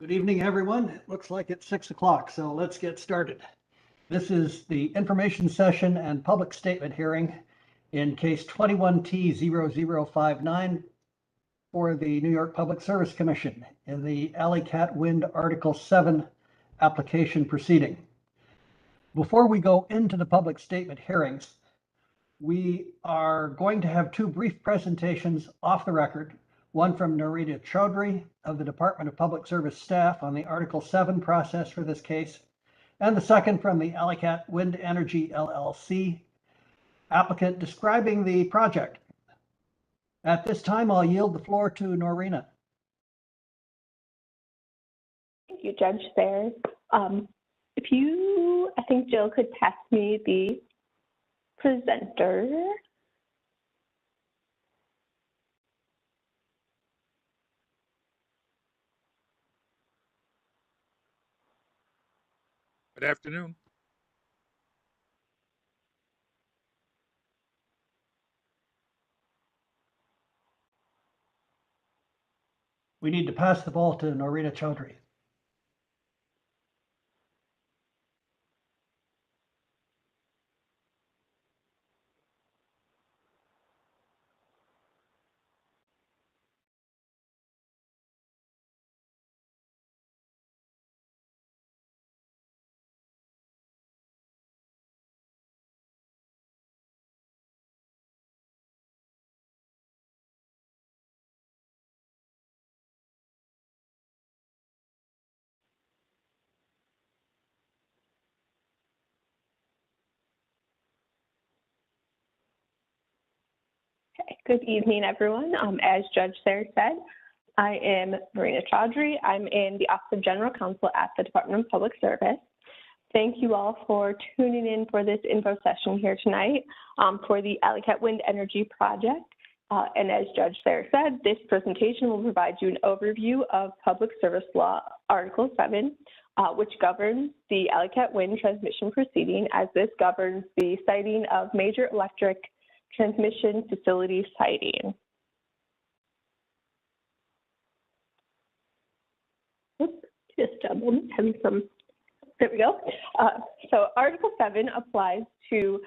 Good evening, everyone. It looks like it's 6 o'clock, so let's get started. This is the information session and public statement hearing in case 21T0059 for the New York Public Service Commission in the Alle-Catt Wind Article VII application proceeding. Before we go into the public statement hearings, we are going to have two brief presentations off the record. One from Narita Chaudhry of the Department of Public Service staff on the Article VII process for this case, and the second from the Alle-Catt Wind Energy LLC applicant describing the project. At this time, I'll yield the floor to Norina. Thank you, Judge Sayers. I think Jill could pass me the presenter. Good afternoon. We need to pass the ball to Narita Chaudhry. Good evening, everyone. As Judge Sayers said, I am Marina Chaudhry. I'm in the Office of General Counsel at the Department of Public Service. Thank you all for tuning in for this info session here tonight for the Alle-Catt Wind Energy Project. And as Judge Sayers said, this presentation will provide you an overview of Public Service Law Article VII, which governs the Alle-Catt Wind transmission proceeding, as this governs the siting of major electric transmission facility siting. Oops, just having some, there we go. So Article VII applies to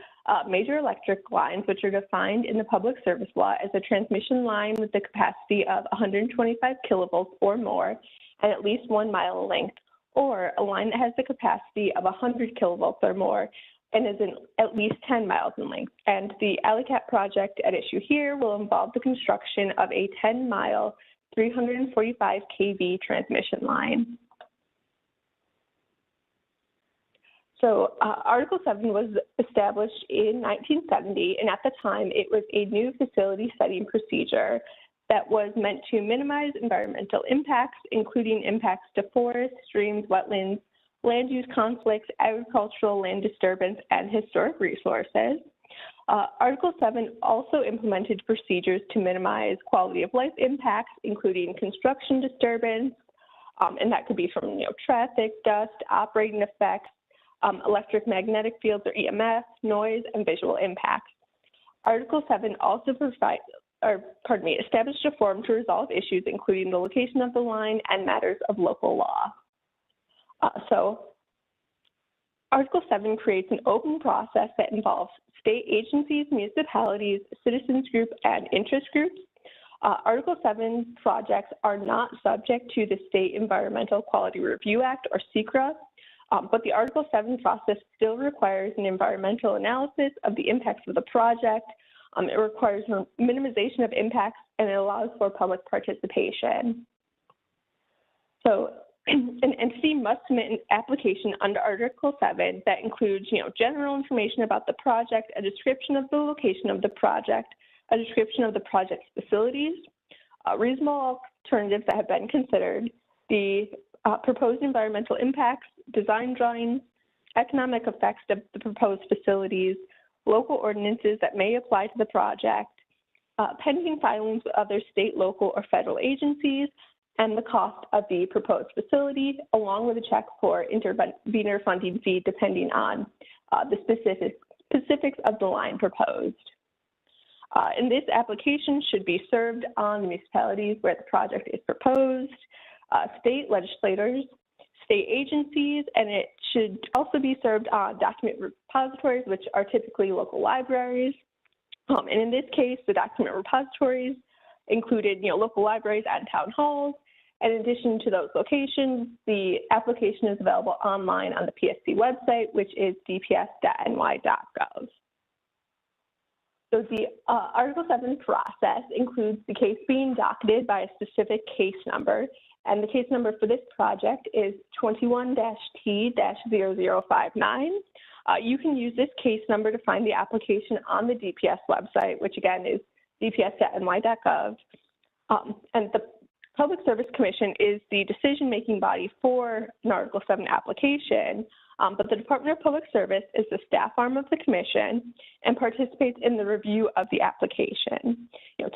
major electric lines, which are defined in the Public Service Law as a transmission line with the capacity of 125 kilovolts or more and at least 1 mile in length, or a line that has the capacity of 100 kilovolts or more and is at least 10 miles in length. And the Alle-Catt project at issue here will involve the construction of a 10-mile, 345 kV transmission line. So Article VII was established in 1970, and at the time it was a new facility setting procedure that was meant to minimize environmental impacts, including impacts to forests, streams, wetlands, land use conflicts, agricultural land disturbance, and historic resources. Article VII also implemented procedures to minimize quality of life impacts, including construction disturbance, and that could be from traffic, dust, operating effects, electromagnetic fields or EMF, noise, and visual impacts. Article VII also established a forum to resolve issues, including the location of the line and matters of local law. So Article VII creates an open process that involves state agencies, municipalities, citizens groups, and interest groups. Article VII projects are not subject to the State Environmental Quality Review Act, or SECRA, but the Article VII process still requires an environmental analysis of the impacts of the project. It requires minimization of impacts, and it allows for public participation. So an entity must submit an application under Article VII that includes, general information about the project, a description of the location of the project, a description of the project's facilities, reasonable alternatives that have been considered, the proposed environmental impacts, design drawings, economic effects of the proposed facilities, local ordinances that may apply to the project, pending filings with other state, local, or federal agencies, and the cost of the proposed facility, along with a check for intervenor funding fee, depending on the specifics of the line proposed. And this application should be served on the municipalities where the project is proposed. state legislators, state agencies, and it should also be served on document repositories, which are typically local libraries. And in this case, the document repositories included, local libraries and town halls. And in addition to those locations, the application is available online on the PSC website, which is dps.ny.gov. So the Article VII process includes the case being docketed by a specific case number, and the case number for this project is 21-T-0059. You can use this case number to find the application on the DPS website, which again is dps.ny.gov. And the Public Service Commission is the decision-making body for an Article VII application, but the Department of Public Service is the staff arm of the Commission and participates in the review of the application.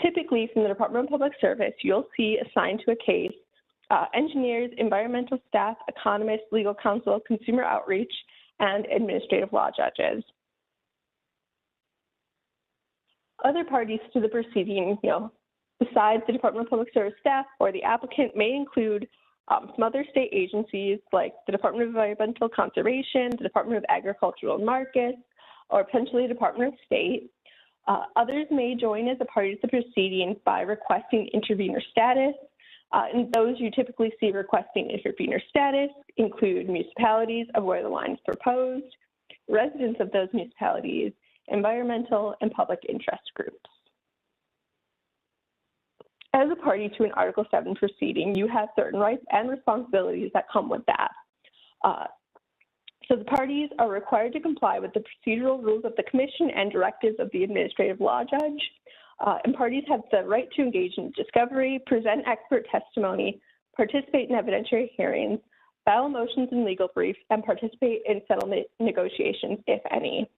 Typically from the Department of Public Service, you'll see assigned to a case engineers, environmental staff, economists, legal counsel, consumer outreach, and administrative law judges. Other parties to the proceeding, besides the Department of Public Service staff or the applicant, may include some other state agencies like the Department of Environmental Conservation, the Department of Agricultural and Markets, or potentially the Department of State. Others may join as a party to the proceedings by requesting intervenor status. And those you typically see requesting intervenor status include municipalities of where the line is proposed, residents of those municipalities, environmental and public interest groups. As a party to an Article VII proceeding, you have certain rights and responsibilities that come with that. So the parties are required to comply with the procedural rules of the Commission and directives of the administrative law judge. And parties have the right to engage in discovery, present expert testimony, participate in evidentiary hearings, file motions and legal briefs, and participate in settlement negotiations, if any.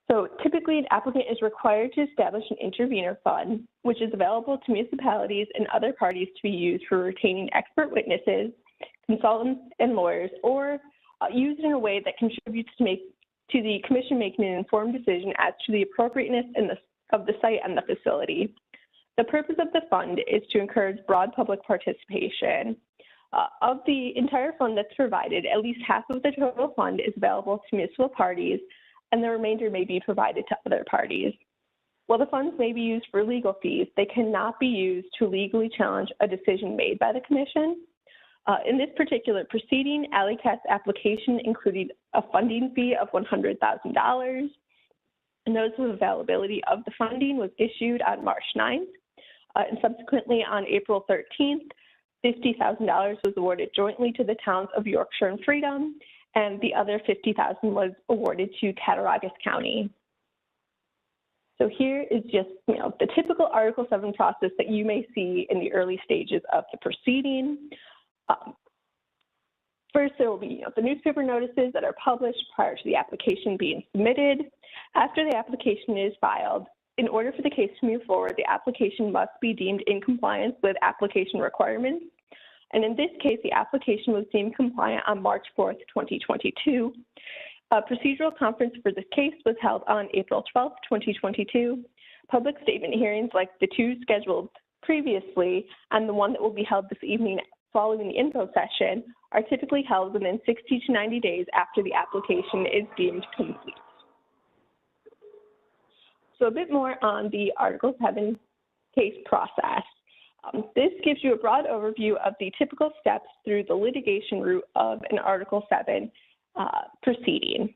So typically, an applicant is required to establish an intervenor fund, which is available to municipalities and other parties to be used for retaining expert witnesses, consultants, and lawyers, or used in a way that contributes to the Commission making an informed decision as to the appropriateness of the site and the facility. The purpose of the fund is to encourage broad public participation. Of the entire fund that's provided, at least half of the total fund is available to municipal parties, and the remainder may be provided to other parties. While the funds may be used for legal fees, they cannot be used to legally challenge a decision made by the Commission. In this particular proceeding, Alle-Catt's application included a funding fee of $100,000. A notice of availability of the funding was issued on March 9th, and subsequently on April 13th, $50,000 was awarded jointly to the towns of Yorkshire and Freedom, and the other $50,000 was awarded to Cattaraugus County. So here is just, the typical Article VII process that you may see in the early stages of the proceeding. First, there will be the newspaper notices that are published prior to the application being submitted. After the application is filed, in order for the case to move forward, the application must be deemed in compliance with application requirements. And in this case, the application was deemed compliant on March 4th, 2022. A procedural conference for this case was held on April 12th, 2022. Public statement hearings like the two scheduled previously and the one that will be held this evening following the info session are typically held within 60 to 90 days after the application is deemed complete. So a bit more on the Article VII case process. This gives you a broad overview of the typical steps through the litigation route of an Article VII proceeding.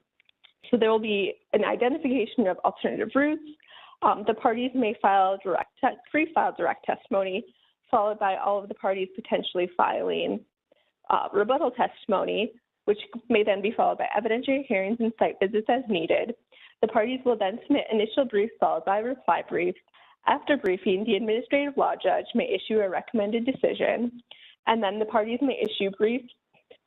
So there will be an identification of alternative routes. The parties may file free-file direct testimony, followed by all of the parties potentially filing rebuttal testimony, which may then be followed by evidentiary hearings and site visits as needed. The parties will then submit initial briefs followed by reply briefs. After briefing, the administrative law judge may issue a recommended decision, and then the parties may issue briefs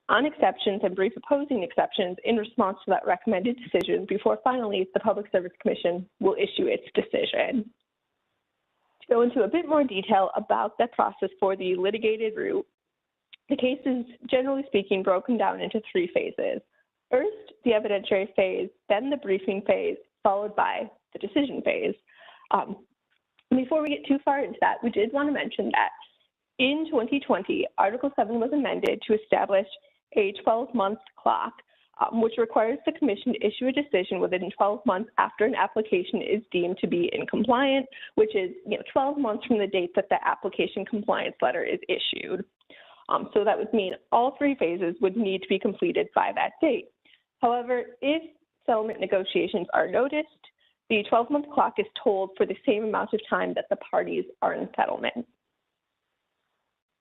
on exceptions and brief opposing exceptions in response to that recommended decision before finally the Public Service Commission will issue its decision. To go into a bit more detail about that process for the litigated route, the case is, generally speaking, broken down into three phases. First, the evidentiary phase, then the briefing phase, followed by the decision phase. Before we get too far into that, we did want to mention that In 2020, Article 7 was amended to establish a 12-month clock, which requires the Commission to issue a decision within 12 months after an application is deemed to be in compliance, which is 12 months from the date that the application compliance letter is issued. So that would mean all three phases would need to be completed by that date. However, if settlement negotiations are noticed, the 12-month clock is tolled for the same amount of time that the parties are in settlement.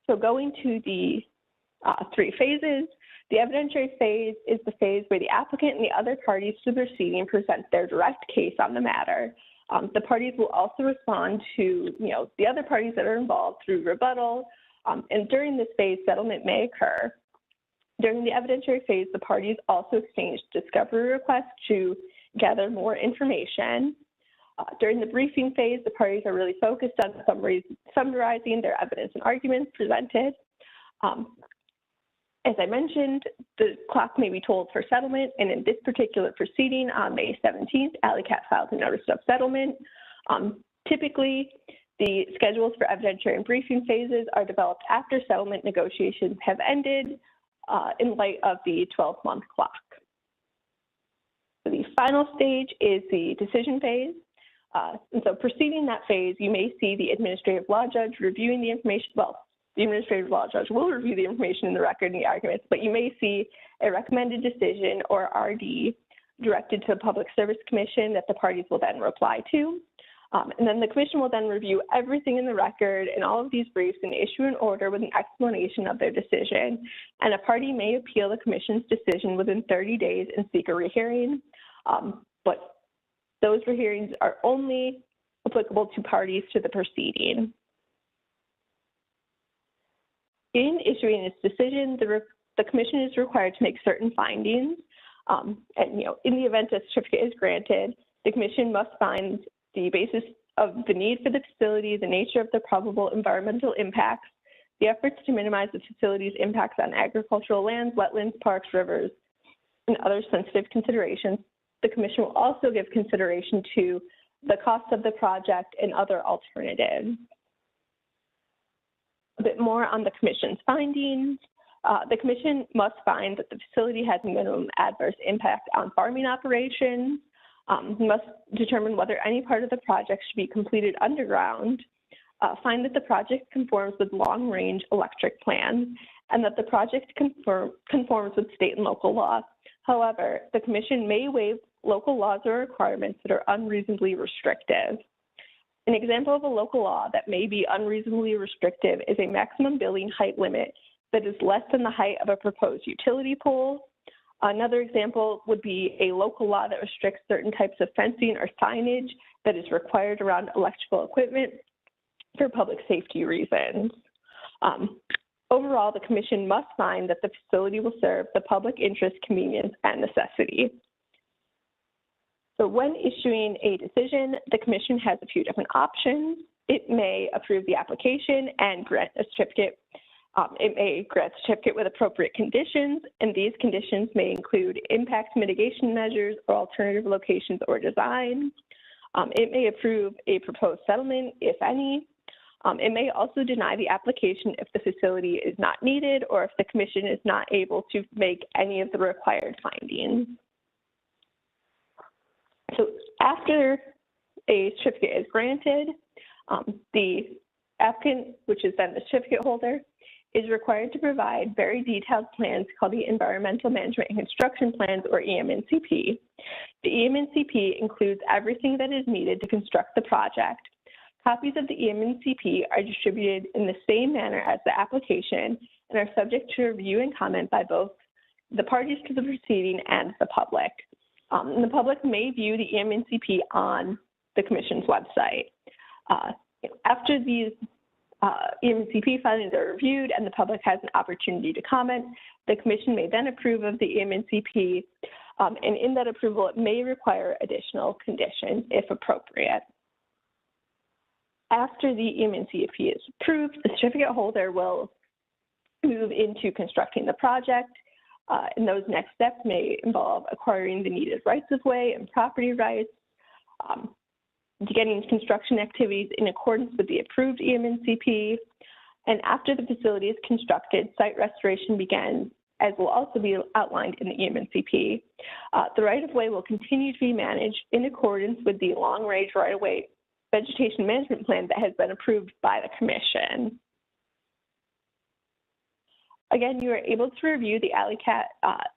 So going to the three phases, the evidentiary phase is the phase where the applicant and the other parties to the proceeding present their direct case on the matter. The parties will also respond to the other parties that are involved through rebuttal, and during this phase, settlement may occur. During the evidentiary phase, the parties also exchange discovery requests to gather more information. During the briefing phase, the parties are really focused on summarizing their evidence and arguments presented. As I mentioned, the clock may be tolled for settlement, and in this particular proceeding on May 17th, Alle-Catt filed a notice of settlement. Typically, the schedules for evidentiary and briefing phases are developed after settlement negotiations have ended in light of the 12-month clock. So the final stage is the decision phase. And so preceding that phase, you may see the administrative law judge reviewing the information. Well, the administrative law judge will review the information in the record and the arguments, but you may see a recommended decision or RD directed to the Public Service Commission that the parties will then reply to. And then the Commission will then review everything in the record and all of these briefs and issue an order with an explanation of their decision. And a party may appeal the Commission's decision within 30 days and seek a rehearing. But those rehearings are only applicable to parties to the proceeding. In issuing its decision, the Commission is required to make certain findings. And in the event a certificate is granted, the Commission must find the basis of the need for the facility, the nature of the probable environmental impacts, the efforts to minimize the facility's impacts on agricultural lands, wetlands, parks, rivers, and other sensitive considerations. The Commission will also give consideration to the cost of the project and other alternatives. A bit more on the Commission's findings. The Commission must find that the facility has minimum adverse impact on farming operations, must determine whether any part of the project should be completed underground, find that the project conforms with long-range electric plans, and that the project conforms with state and local law. However, the Commission may waive local laws or requirements that are unreasonably restrictive. An example of a local law that may be unreasonably restrictive is a maximum building height limit that is less than the height of a proposed utility pole. Another example would be a local law that restricts certain types of fencing or signage that is required around electrical equipment for public safety reasons. Overall, the Commission must find that the facility will serve the public interest, convenience, and necessity. So when issuing a decision, the Commission has a few different options. It may approve the application and grant a certificate. It may grant a certificate with appropriate conditions, and these conditions may include impact mitigation measures or alternative locations or design. It may approve a proposed settlement, if any. It may also deny the application if the facility is not needed or if the Commission is not able to make any of the required findings. So after a certificate is granted, the applicant, which is then the certificate holder, is required to provide very detailed plans called the Environmental Management and Construction Plans, or EMNCP. The EMNCP includes everything that is needed to construct the project. Copies of the EMNCP are distributed in the same manner as the application and are subject to review and comment by both the parties to the proceeding and the public. And the public may view the EMNCP on the Commission's website. After these EMNCP filings are reviewed and the public has an opportunity to comment, the Commission may then approve of the EMNCP, and in that approval, it may require additional conditions if appropriate. After the EMNCP is approved, the certificate holder will move into constructing the project, and those next steps may involve acquiring the needed rights-of-way and property rights, beginning construction activities in accordance with the approved EMNCP, and after the facility is constructed, site restoration begins, as will also be outlined in the EMNCP. The right-of-way will continue to be managed in accordance with the long-range right-of-way vegetation management plan that has been approved by the Commission. Again, you are able to review the Alle-Catt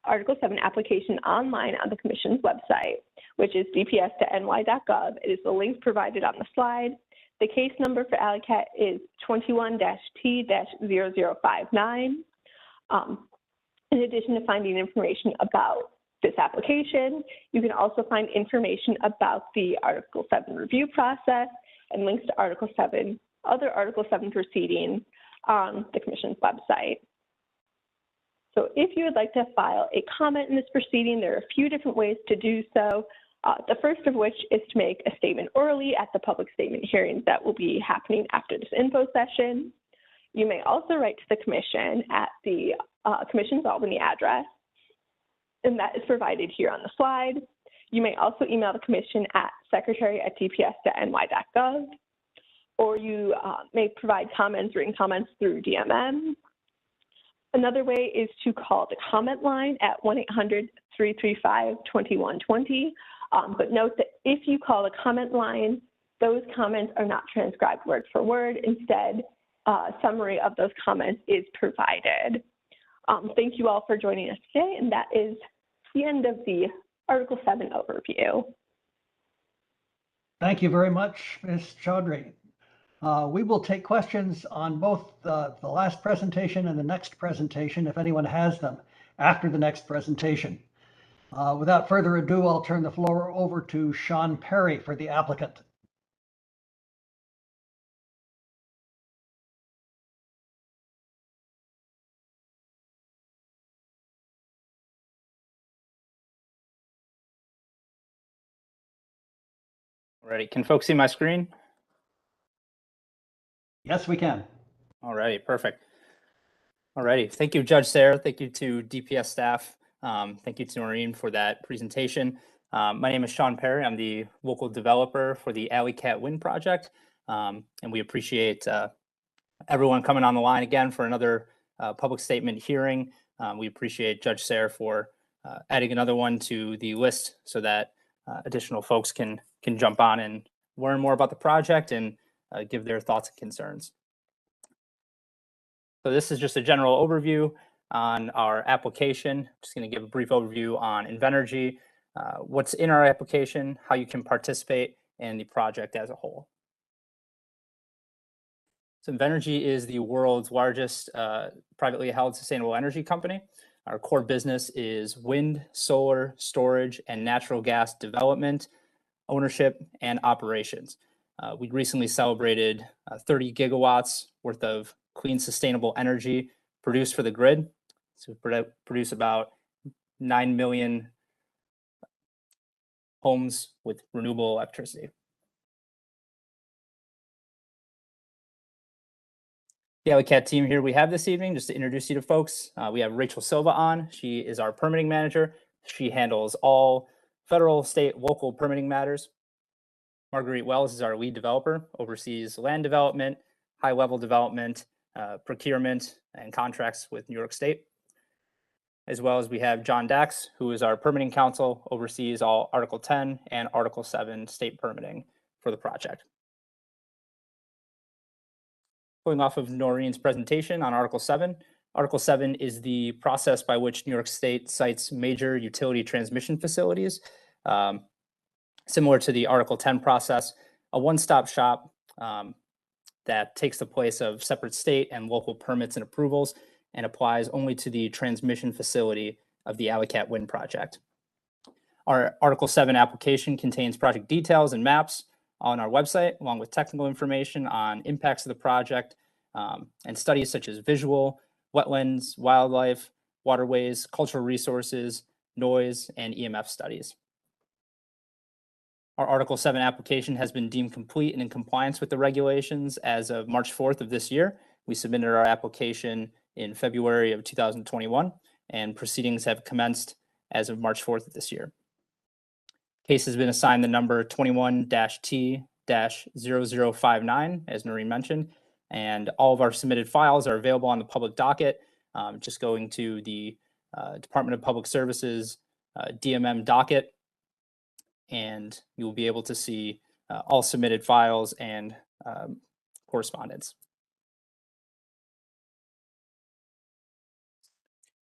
Article 7 application online on the Commission's website, which is dps.ny.gov. It is the link provided on the slide. The case number for Alle-Catt is 21-T-0059. In addition to finding information about this application, you can also find information about the Article 7 review process and links to Article 7, other Article 7 proceedings on the Commission's website. So if you would like to file a comment in this proceeding, there are a few different ways to do so. The first of which is to make a statement orally at the public statement hearings that will be happening after this info session. You may also write to the Commission at the Commission's Albany address, and that is provided here on the slide. You may also email the Commission at secretary@dps.ny.gov, or you may provide comments, written comments through DMM. Another way is to call the comment line at 1-800-335-2120. But note that if you call the comment line, those comments are not transcribed word for word. Instead, a summary of those comments is provided. Thank you all for joining us today, and that is the end of the Article 7 overview. Thank you very much, Ms. Chaudhry. We will take questions on both the last presentation and the next presentation, if anyone has them, after the next presentation. Without further ado, I'll turn the floor over to Sean Perry for the applicant. Alrighty, can folks see my screen? Yes, we can. Alrighty, perfect. Alrighty, thank you, Judge Sarah. Thank you to DPS staff. Thank you to Noreen for that presentation. My name is Sean Perry. I'm the local developer for the Alle-Catt Wind Project, and we appreciate everyone coming on the line again for another public statement hearing. We appreciate Judge Sarah for adding another one to the list so that additional folks can jump on and learn more about the project and give their thoughts and concerns. So this is just a general overview on our application. Just going to give a brief overview on Invenergy, what's in our application, how you can participate in the project as a whole. So Invenergy is the world's largest privately held sustainable energy company. Our core business is wind, solar, storage, and natural gas development, ownership, and operations. We recently celebrated 30 gigawatts worth of clean, sustainable energy produced for the grid. So we produce about 9 million homes with renewable electricity. The Alle-Catt team here we have this evening, just to introduce you to folks. We have Rachel Silva on. She is our permitting manager. She handles all federal, state, local permitting matters. Marguerite Wells is our lead developer, oversees land development, high-level development, procurement, and contracts with New York State. As well as we have John Dax, who is our permitting counsel, oversees all Article 10 and Article 7 state permitting for the project. Going off of Noreen's presentation on Article 7, Article 7 is the process by which New York State cites major utility transmission facilities. Similar to the Article 10 process, a one-stop shop that takes the place of separate state and local permits and approvals and applies only to the transmission facility of the Alle-Catt Wind Project. Our Article 7 application contains project details and maps on our website, along with technical information on impacts of the project and studies such as visual, wetlands, wildlife, waterways, cultural resources, noise, and EMF studies. Our Article 7 application has been deemed complete and in compliance with the regulations as of March 4th of this year. We submitted our application in February of 2021, and proceedings have commenced as of March 4th of this year. Case has been assigned the number 21-T-0059, as Noreen mentioned. and all of our submitted files are available on the public docket. Just going to the Department of Public Services DMM docket, and you'll be able to see all submitted files and correspondence.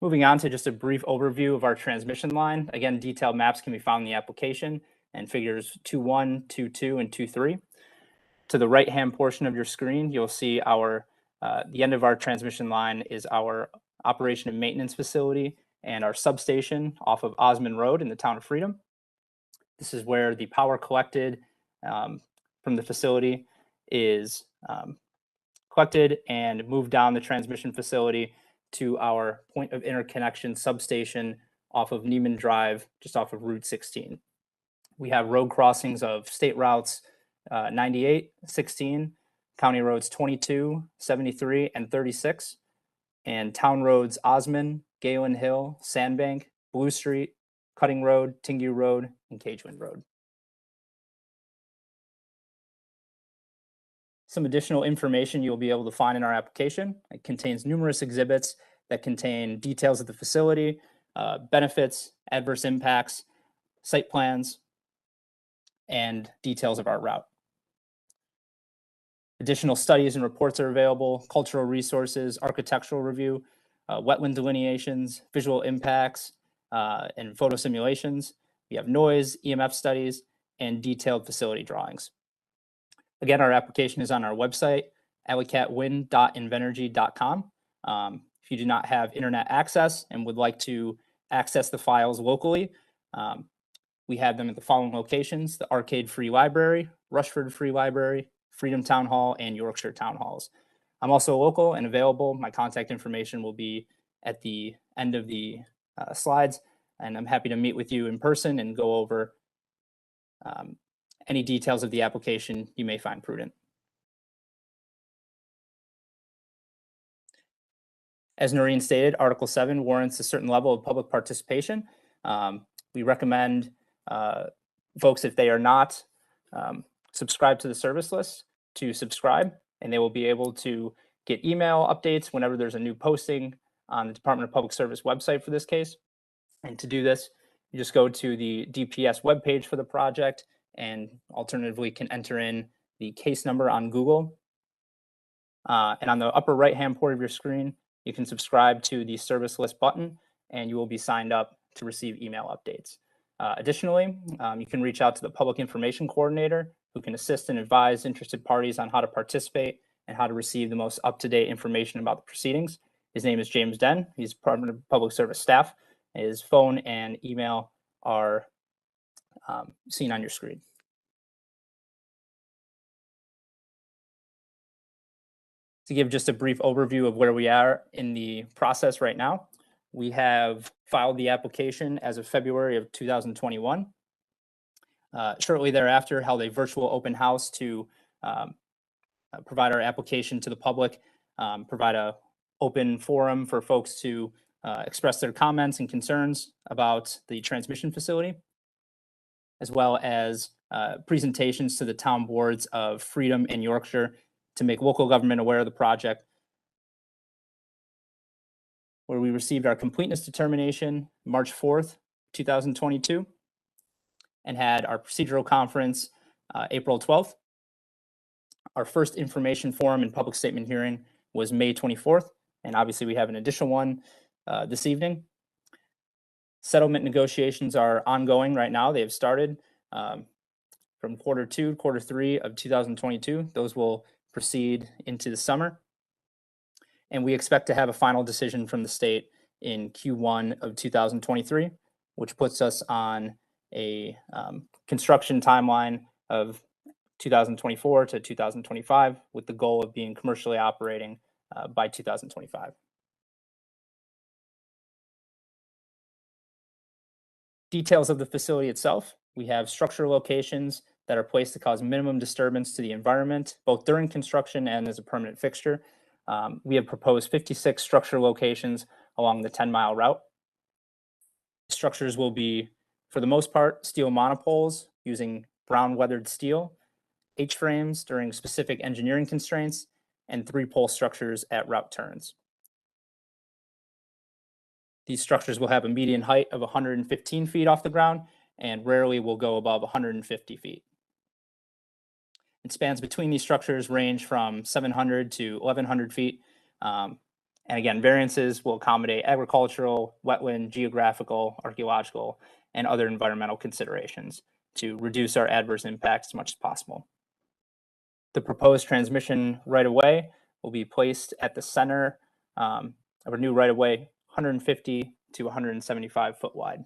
Moving on to just a brief overview of our transmission line. Again, detailed maps can be found in the application and figures 2.1, 2.2, and 2.3. To the right-hand portion of your screen, you'll see the end of our transmission line is our operation and maintenance facility and our substation off of Osmond Road in the town of Freedom. This is where the power collected from the facility is collected and moved down the transmission facility to our point of interconnection substation off of Neiman Drive, just off of Route 16. We have road crossings of state routes 98, 16, county roads 22, 73, and 36, and town roads Osmond, Galen Hill, Sandbank, Blue Street, Cutting Road, Tingu Road, and Cagewind Road. Some additional information you'll be able to find in our application. It contains numerous exhibits that contain details of the facility, benefits, adverse impacts, site plans, and details of our route. Additional studies and reports are available, cultural resources, architectural review, wetland delineations, visual impacts, and photo simulations. We have noise, EMF studies, and detailed facility drawings. Again, our application is on our website, allecattwind.invenergy.com. If you do not have internet access and would like to access the files locally, we have them at the following locations: the Arcade Free Library, Rushford Free Library, Freedom Town Hall, and Yorkshire Town Halls. I'm also local and available. My contact information will be at the end of the slides, and I'm happy to meet with you in person and go over any details of the application you may find prudent. As Noreen stated, Article 7 warrants a certain level of public participation. We recommend folks, if they are not subscribed to the service list, to subscribe, and they will be able to get email updates whenever there's a new posting on the Department of Public Service website for this case. And to do this, you just go to the DPS webpage for the project, and alternatively can enter in the case number on Google. And on the upper right-hand part of your screen, you can subscribe to the service list button, and you will be signed up to receive email updates. Additionally, you can reach out to the Public Information Coordinator, who can assist and advise interested parties on how to participate and how to receive the most up-to-date information about the proceedings. His name is James Den. He's Department of Public Service staff. His phone and email are seen on your screen. To give just a brief overview of where we are in the process right now, we have filed the application as of February of 2021. Shortly thereafter, held a virtual open house to provide our application to the public, provide an open forum for folks to express their comments and concerns about the transmission facility, as well as presentations to the town boards of Freedom and Yorkshire to make local government aware of the project, where we received our completeness determination March 4th, 2022, and had our procedural conference April 12th. Our first information forum and public statement hearing was May 24th, and obviously we have an additional one this evening. Settlement negotiations are ongoing right now. They have started from quarter 2, quarter 3 of 2022. Those will proceed into the summer. And we expect to have a final decision from the state in Q1 of 2023, which puts us on a construction timeline of 2024 to 2025, with the goal of being commercially operating by 2025. Details of the facility itself: we have structure locations that are placed to cause minimum disturbance to the environment, both during construction and as a permanent fixture. We have proposed 56 structure locations along the 10-mile route. Structures will be, for the most part, steel monopoles using brown weathered steel, H-frames during specific engineering constraints, and 3 pole structures at route turns. These structures will have a median height of 115 feet off the ground and rarely will go above 150 feet. And spans between these structures range from 700 to 1,100 feet. And again, variances will accommodate agricultural, wetland, geographical, archaeological, and other environmental considerations to reduce our adverse impacts as much as possible. The proposed transmission right-of-way will be placed at the center of a new right-of-way, 150 to 175 foot wide.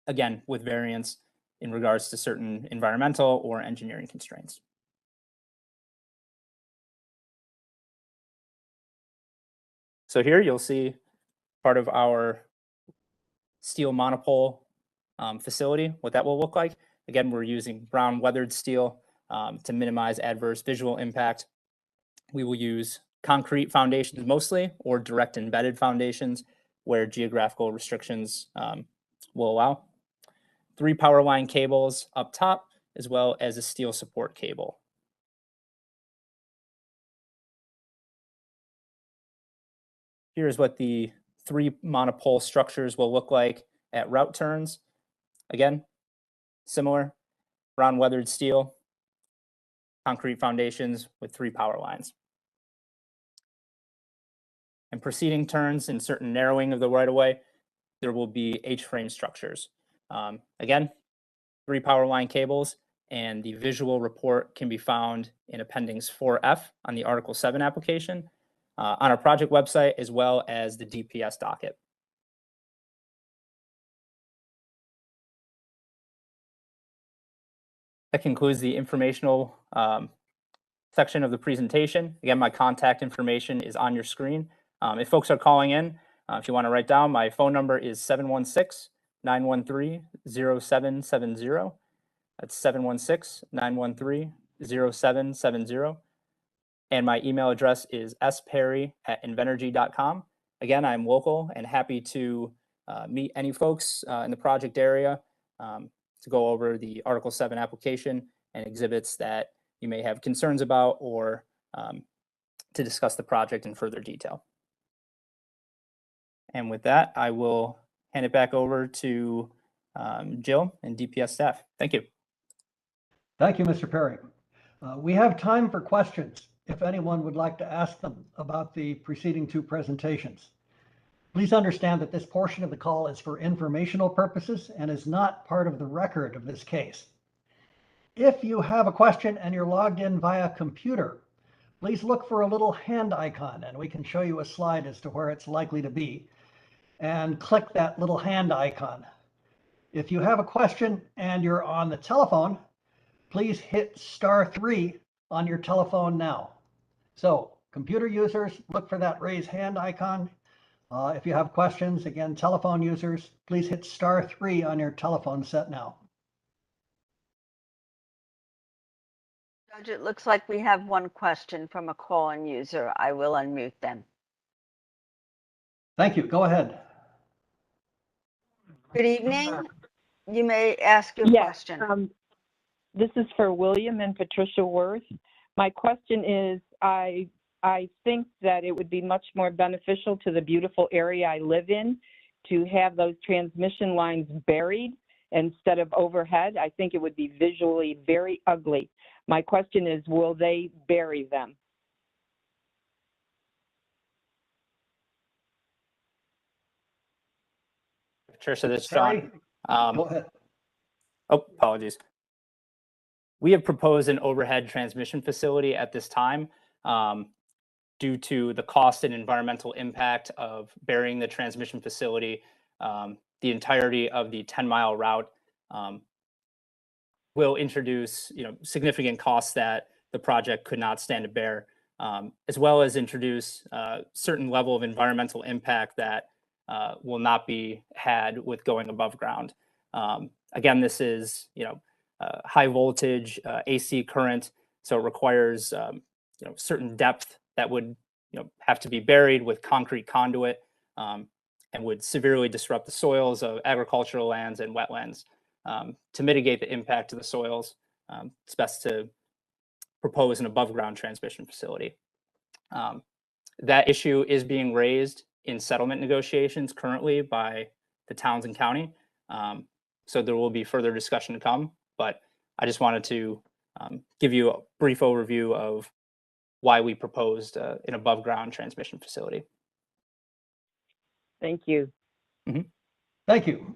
Again, with variance in regards to certain environmental or engineering constraints. So here you'll see part of our steel monopole facility, what that will look like. Again, we're using brown weathered steel to minimize adverse visual impact. We will use concrete foundations mostly, or direct embedded foundations where geographical restrictions will allow. 3 power line cables up top, as well as a steel support cable. Here's what the 3 monopole structures will look like at route turns. Again, similar, brown weathered steel, concrete foundations with 3 power lines. And preceding turns and certain narrowing of the right-of-way, there will be H-frame structures. Again, 3 power line cables, and the visual report can be found in Appendix 4F on the Article 7 application, on our project website, as well as the DPS docket. That concludes the informational section of the presentation. Again, my contact information is on your screen. If folks are calling in, if you want to write down, my phone number is 716-913-0770. That's 716-913-0770. And my email address is sperry@invenergy.com. Again, I'm local and happy to meet any folks in the project area to go over the Article 7 application and exhibits that you may have concerns about, or to discuss the project in further detail. And with that, I will hand it back over to Jill and DPS staff. Thank you. Thank you, Mr. Perry. We have time for questions if anyone would like to ask them about the preceding 2 presentations. Please understand that this portion of the call is for informational purposes and is not part of the record of this case. If you have a question and you're logged in via computer, please look for a little hand icon and we can show you a slide as to where it's likely to be, and click that little hand icon. If you have a question and you're on the telephone, please hit *3 on your telephone now. So computer users, look for that raise hand icon. If you have questions, again, telephone users, please hit *3 on your telephone set now. Judge, it looks like we have one question from a call-in user. I will unmute them. Thank you. Go ahead. Good evening. You may ask your question. This is for William and Patricia Worth. My question is, I think that it would be much more beneficial to the beautiful area I live in to have those transmission lines buried instead of overhead. I think it would be visually very ugly. My question is, will they bury them? Patricia, this is John. Go ahead. Oh, apologies. We have proposed an overhead transmission facility at this time due to the cost and environmental impact of burying the transmission facility. The entirety of the 10-mile route will introduce, significant costs that the project could not stand to bear, as well as introduce a certain level of environmental impact that will not be had with going above ground. Again, this is, high voltage AC current, so it requires, certain depth that would, have to be buried with concrete conduit, and would severely disrupt the soils of agricultural lands and wetlands. To mitigate the impact to the soils, it's best to propose an above-ground transmission facility. That issue is being raised in settlement negotiations currently by the towns and county. So there will be further discussion to come, but I just wanted to give you a brief overview of why we proposed an above-ground transmission facility. Thank you. Thank you.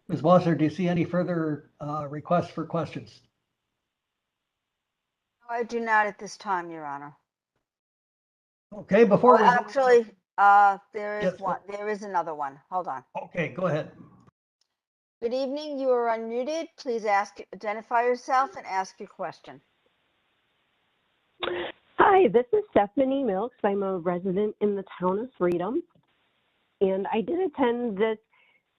Ms. Wasser, do you see any further requests for questions? No, I do not at this time, Your Honor. Okay, before we Actually, there is Yes, one. There is another one. Hold on. Okay, go ahead. Good evening. You are unmuted. Please identify yourself and ask your question. Hi, this is Stephanie Milks. I'm a resident in the town of Freedom. And I did attend this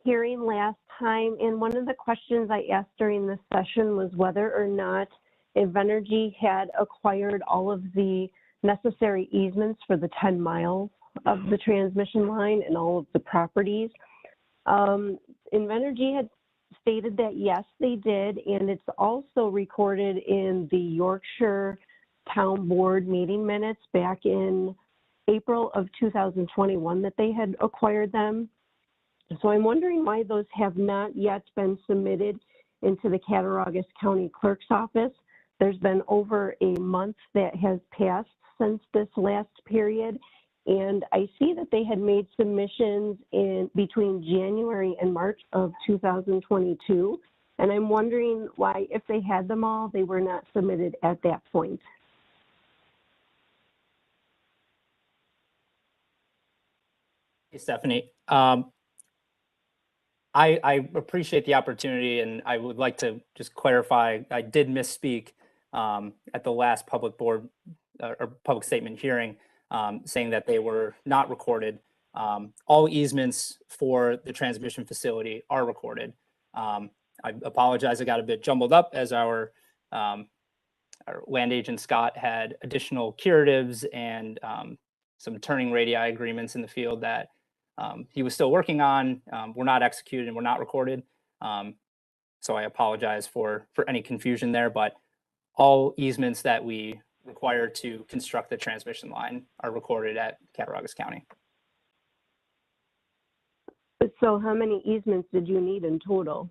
hearing last time. And one of the questions I asked during this session was whether or not Invenergy had acquired all of the necessary easements for the 10 miles of the transmission line and all of the properties. Invenergy had stated that yes, they did, and it's also recorded in the Yorkshire Town Board meeting minutes back in April of 2021 that they had acquired them. So I'm wondering why those have not yet been submitted into the Cattaraugus County Clerk's Office. There's been over a month that has passed since this last period, and I see that they had made submissions in between January and March of 2022, and I'm wondering why, if they had them all, they were not submitted at that point. Hey, Stephanie. I appreciate the opportunity, and I would like to just clarify, I did misspeak at the last public board or public statement hearing, saying that they were not recorded. All easements for the transmission facility are recorded. I apologize, I got a bit jumbled up as our land agent Scott had additional curatives and some turning radii agreements in the field that he was still working on, were not executed and were not recorded. So I apologize for any confusion there, but all easements that we require to construct the transmission line are recorded at Cattaraugus County. So how many easements did you need in total?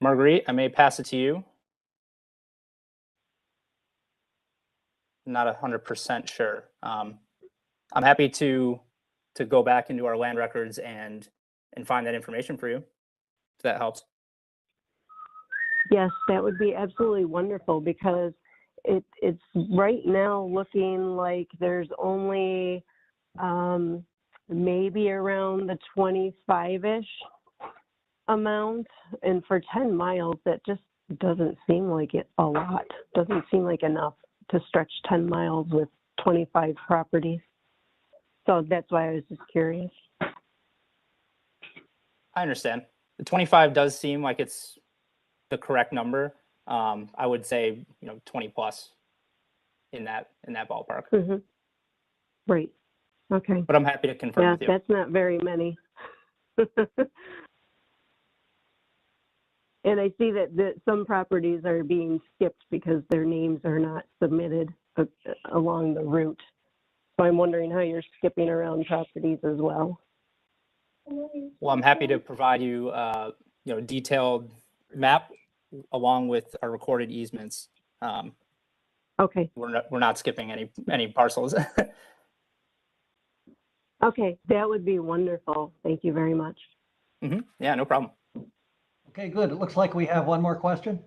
Marguerite, I may pass it to you. Not 100% sure. I'm happy to go back into our land records and find that information for you, if that helps. Yes, that would be absolutely wonderful, because it's right now looking like there's only maybe around the 25-ish amount, and for 10 miles that just doesn't seem like it a lot. Doesn't seem like enough to stretch 10 miles with 25 properties. So that's why I was just curious. I understand. The 25 does seem like it's the correct number. I would say, 20 plus in that ballpark. Mm-hmm. Right. Okay. But I'm happy to confirm with you. That's not very many. And I see that some properties are being skipped because their names are not submitted along the route. So I'm wondering how you're skipping around properties as well. Well, I'm happy to provide you, a detailed map along with our recorded easements. Okay. We're not skipping any parcels. Okay, that would be wonderful. Thank you very much. Mm-hmm. Yeah, no problem. Okay, good. It looks like we have one more question.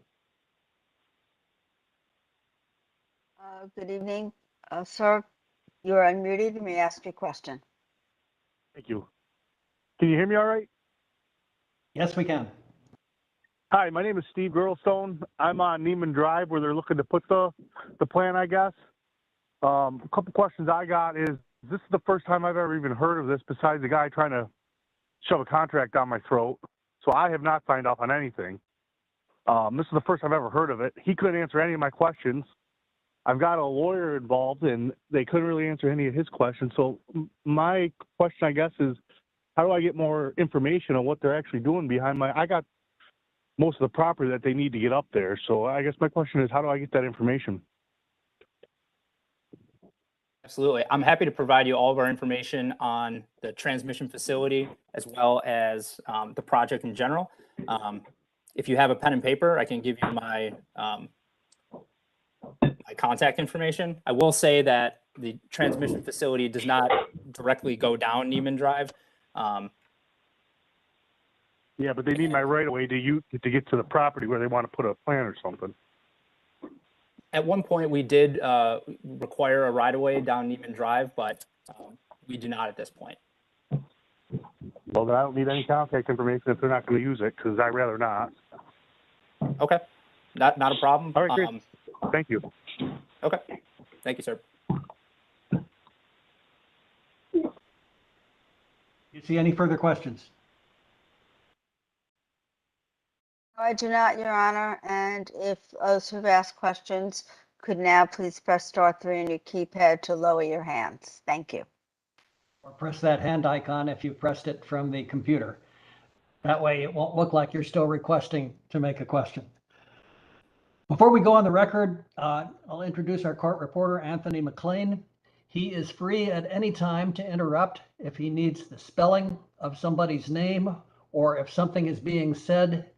Good evening, sir. You are unmuted. You may ask your question. Thank you. Can you hear me all right? Yes, we can. Hi, my name is Steve Girlstone. I'm on Neiman Drive where they're looking to put the plan, I guess. A couple questions I got is, this is the first time I've ever even heard of this besides the guy trying to shove a contract down my throat. So I have not signed off on anything. This is the first I've ever heard of it. He couldn't answer any of my questions. I've got a lawyer involved and they couldn't really answer any of his questions. So my question, I guess, is how do I get more information on what they're actually doing behind I got most of the property that they need to get up there. So I guess my question is, how do I get that information? Absolutely. I'm happy to provide you all of our information on the transmission facility as well as the project in general. If you have a pen and paper, I can give you my contact information. I will say that the transmission facility does not directly go down Neiman Drive. Yeah, but they need my right of way to get to the property where they want to put a plant or something. At one point, we did require a right-of-way down Neiman Drive, but we do not at this point. Well, then I don't need any contact information if they're not going to use it, because I'd rather not. Okay, not a problem. All right, great. Thank you. Okay, thank you, sir. You see any further questions? I do not, Your Honor. And if those who've asked questions could now please press *3 on your keypad to lower your hands. Thank you. Or press that hand icon if you pressed it from the computer. That way it won't look like you're still requesting to make a question. Before we go on the record, I'll introduce our court reporter, Anthony McLean. He is free at any time to interrupt if he needs the spelling of somebody's name or if something is being said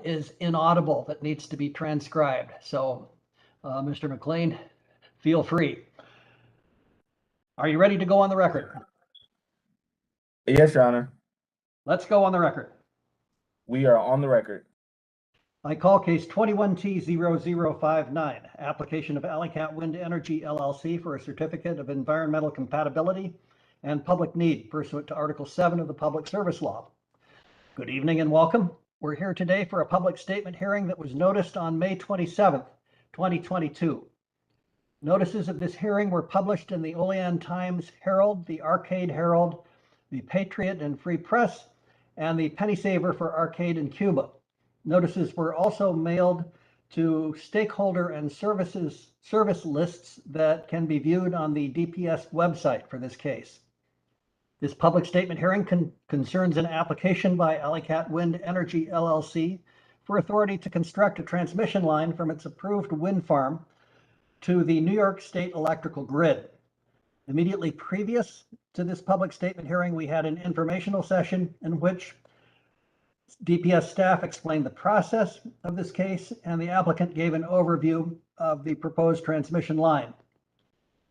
is inaudible that needs to be transcribed. So, Mr. McLean, feel free. Are you ready to go on the record? Yes, Your Honor. Let's go on the record. We are on the record. I call case 21T0059, application of Alle-Catt Wind Energy LLC for a certificate of environmental compatibility and public need pursuant to Article VII of the Public Service Law. Good evening and welcome. We're here today for a public statement hearing that was noticed on May 27th, 2022. Notices of this hearing were published in the Olean Times Herald, the Arcade Herald, the Patriot and Free Press, and the Penny Saver for Arcade and Cuba. Notices were also mailed to stakeholder and service lists that can be viewed on the DPS website for this case. This public statement hearing concerns an application by Alle-Catt Wind Energy LLC for authority to construct a transmission line from its approved wind farm to the New York State electrical grid. Immediately previous to this public statement hearing, we had an informational session in which DPS staff explained the process of this case and the applicant gave an overview of the proposed transmission line.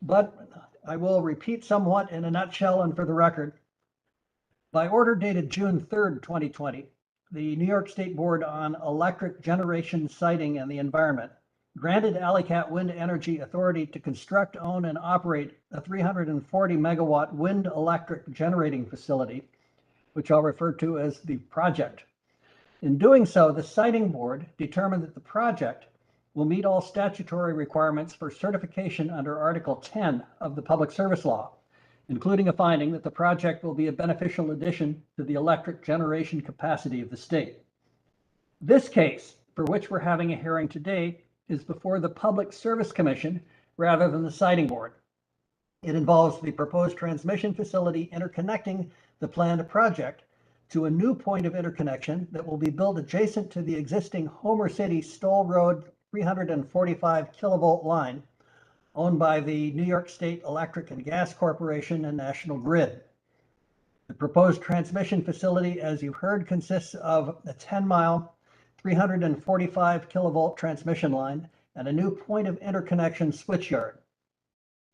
But I will repeat somewhat in a nutshell and for the record. By order dated June 3rd, 2020, the New York State Board on Electric Generation Siting and the Environment granted Alle-Catt Wind Energy authority to construct, own, and operate a 340 megawatt wind electric generating facility, which I'll refer to as the project. In doing so, the siting board determined that the project will meet all statutory requirements for certification under Article 10 of the Public Service Law, including a finding that the project will be a beneficial addition to the electric generation capacity of the state. This case, for which we're having a hearing today, is before the Public Service Commission rather than the siting board. It involves the proposed transmission facility interconnecting the planned project to a new point of interconnection that will be built adjacent to the existing Homer City Stoll Road 345 kilovolt line owned by the New York State Electric and Gas Corporation and National Grid. The proposed transmission facility, as you heard, consists of a 10-mile, 345 kilovolt transmission line and a new point of interconnection switchyard.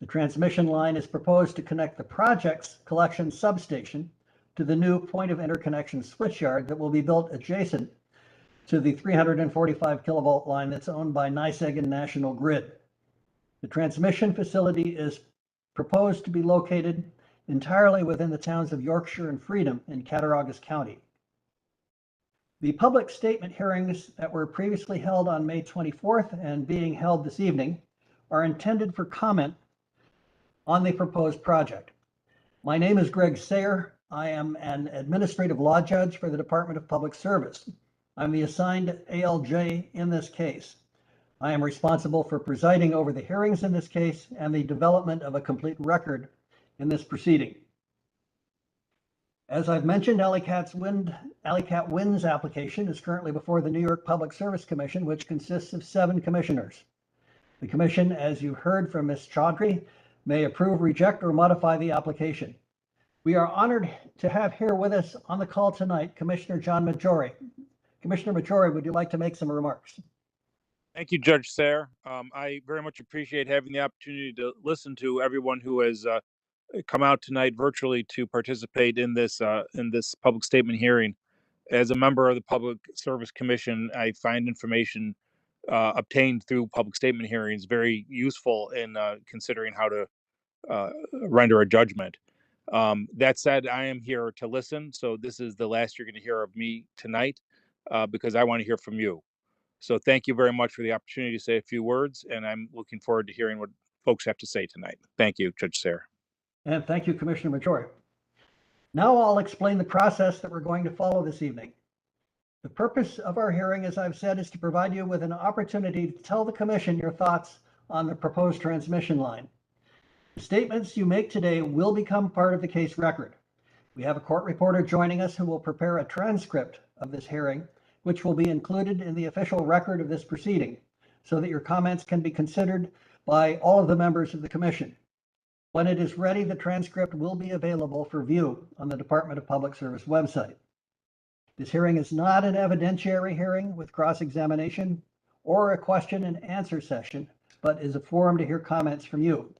The transmission line is proposed to connect the project's collection substation to the new point of interconnection switchyard that will be built adjacent to the 345 kilovolt line that's owned by NYSEG and National Grid. The transmission facility is proposed to be located entirely within the towns of Yorkshire and Freedom in Cattaraugus County. The public statement hearings that were previously held on May 24th and being held this evening are intended for comment on the proposed project. My name is Greg Sayer. I am an administrative law judge for the Department of Public Service. I'm the assigned ALJ in this case. I am responsible for presiding over the hearings in this case and the development of a complete record in this proceeding. As I've mentioned, Alle-Catt Wind's application is currently before the New York Public Service Commission, which consists of 7 commissioners. The commission, as you heard from Ms. Chaudhry, may approve, reject, or modify the application. We are honored to have here with us on the call tonight, Commissioner John Maggiore. Commissioner Maggiore, would you like to make some remarks? Thank you, Judge Sayre. I very much appreciate having the opportunity to listen to everyone who has come out tonight virtually to participate in this public statement hearing. As a member of the Public Service Commission, I find information obtained through public statement hearings very useful in considering how to render a judgment. That said, I am here to listen, so this is the last you're going to hear of me tonight because I want to hear from you. So thank you very much for the opportunity to say a few words, and I'm looking forward to hearing what folks have to say tonight. Thank you, Judge Sayre. And thank you, Commissioner Maggiore. Now I'll explain the process that we're going to follow this evening. The purpose of our hearing, as I've said, is to provide you with an opportunity to tell the commission your thoughts on the proposed transmission line. The statements you make today will become part of the case record. We have a court reporter joining us who will prepare a transcript of this hearing, which will be included in the official record of this proceeding, so that your comments can be considered by all of the members of the commission. When it is ready, the transcript will be available for view on the Department of Public Service website. This hearing is not an evidentiary hearing with cross-examination or a question and answer session, but is a forum to hear comments from you.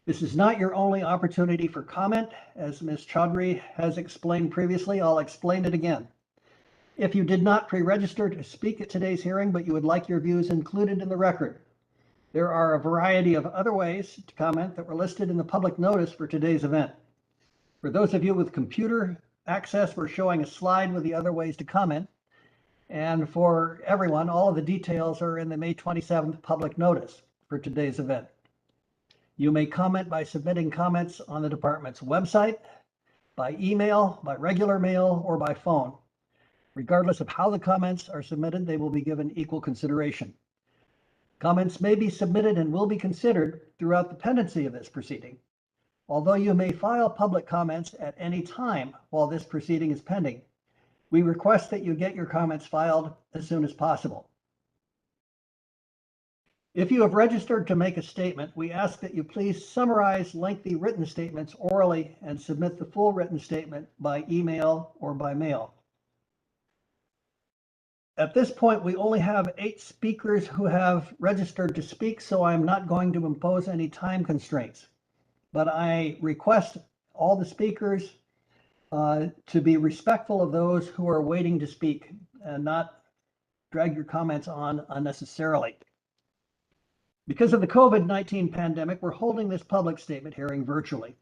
This is not your only opportunity for comment. As Ms. Chaudhry has explained previously, I'll explain it again. If you did not pre-register to speak at today's hearing, but you would like your views included in the record, there are a variety of other ways to comment that were listed in the public notice for today's event. For those of you with computer access, we're showing a slide with the other ways to comment. And for everyone, all of the details are in the May 27th public notice for today's event. You may comment by submitting comments on the department's website, by email, by regular mail, or by phone. Regardless of how the comments are submitted, they will be given equal consideration. Comments may be submitted and will be considered throughout the pendency of this proceeding. Although you may file public comments at any time while this proceeding is pending, we request that you get your comments filed as soon as possible. If you have registered to make a statement, we ask that you please summarize lengthy written statements orally and submit the full written statement by email or by mail. At this point, we only have 8 speakers who have registered to speak, so I'm not going to impose any time constraints. But I request all the speakers to be respectful of those who are waiting to speak and not drag your comments on unnecessarily. Because of the COVID-19 pandemic, we're holding this public statement hearing virtually.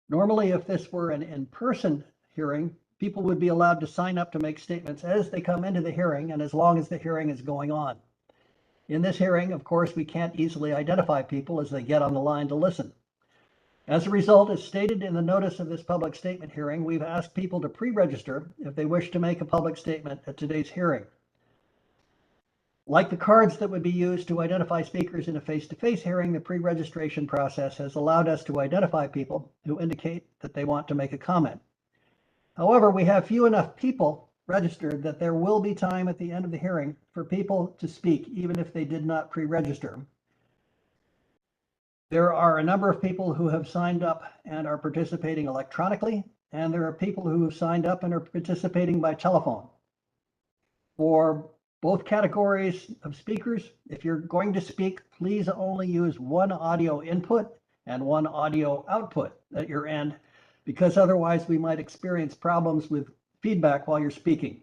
Normally, if this were an in-person hearing, people would be allowed to sign up to make statements as they come into the hearing and as long as the hearing is going on. In this hearing, of course, we can't easily identify people as they get on the line to listen. As a result, as stated in the notice of this public statement hearing, we've asked people to pre-register if they wish to make a public statement at today's hearing. Like the cards that would be used to identify speakers in a face-to-face hearing, the pre-registration process has allowed us to identify people who indicate that they want to make a comment. However, we have few enough people registered that there will be time at the end of the hearing for people to speak, even if they did not pre-register. There are a number of people who have signed up and are participating electronically, and there are people who have signed up and are participating by telephone. For both categories of speakers, if you're going to speak, please only use one audio input and one audio output at your end, because otherwise we might experience problems with feedback while you're speaking.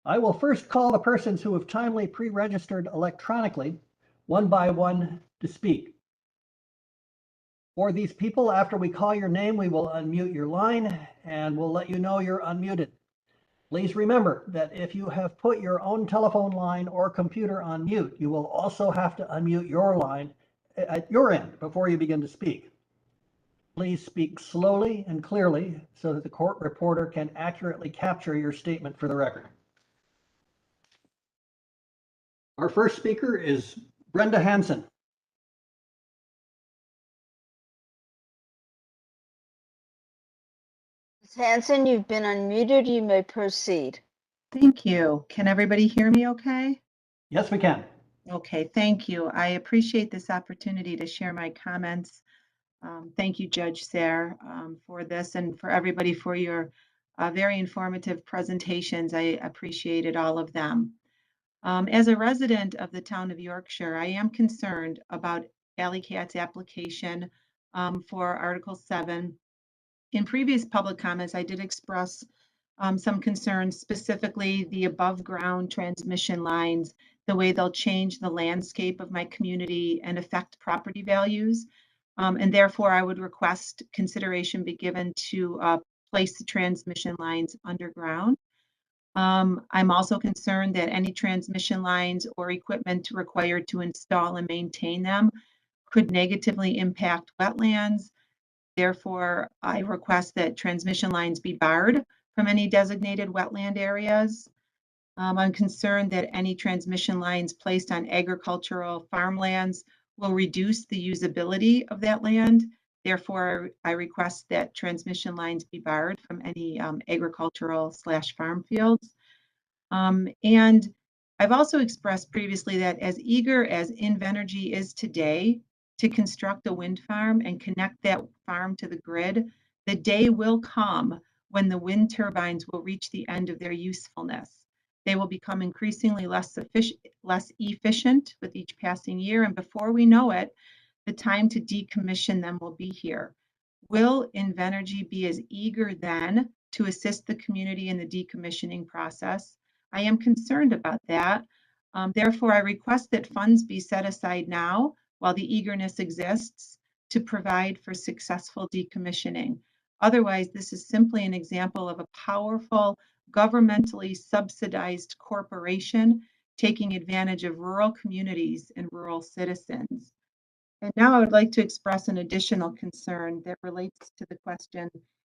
I will first call the persons who have timely pre-registered electronically, one by one, to speak. For these people, after we call your name, we will unmute your line and we'll let you know you're unmuted. Please remember that if you have put your own telephone line or computer on mute, you will also have to unmute your line at your end before you begin to speak. Please speak slowly and clearly so that the court reporter can accurately capture your statement for the record. Our first speaker is Brenda Hansen. Ms. Hanson, you've been unmuted. You may proceed. Thank you. Can everybody hear me okay? Yes, we can. Okay, thank you. I appreciate this opportunity to share my comments. Thank you, Judge Sayre, for this and for everybody for your very informative presentations. I appreciated all of them. As a resident of the town of Yorkshire, I am concerned about Alle-Catt's application for Article 7. In previous public comments, I did express some concerns, specifically the above ground transmission lines, the way they'll change the landscape of my community and affect property values. And therefore, I would request consideration be given to place the transmission lines underground. I'm also concerned that any transmission lines or equipment required to install and maintain them could negatively impact wetlands. Therefore, I request that transmission lines be barred from any designated wetland areas. I'm concerned that any transmission lines placed on agricultural farmlands will reduce the usability of that land. Therefore, I request that transmission lines be barred from any agricultural/farm fields. And I've also expressed previously that as eager as Invenergy is today to construct a wind farm and connect that farm to the grid, the day will come when the wind turbines will reach the end of their usefulness. They will become increasingly less efficient with each passing year, and before we know it, the time to decommission them will be here. Will Invenergy be as eager then to assist the community in the decommissioning process? I am concerned about that. Therefore, I request that funds be set aside now while the eagerness exists to provide for successful decommissioning. Otherwise, this is simply an example of a powerful, governmentally subsidized corporation taking advantage of rural communities and rural citizens. And now I would like to express an additional concern that relates to the question,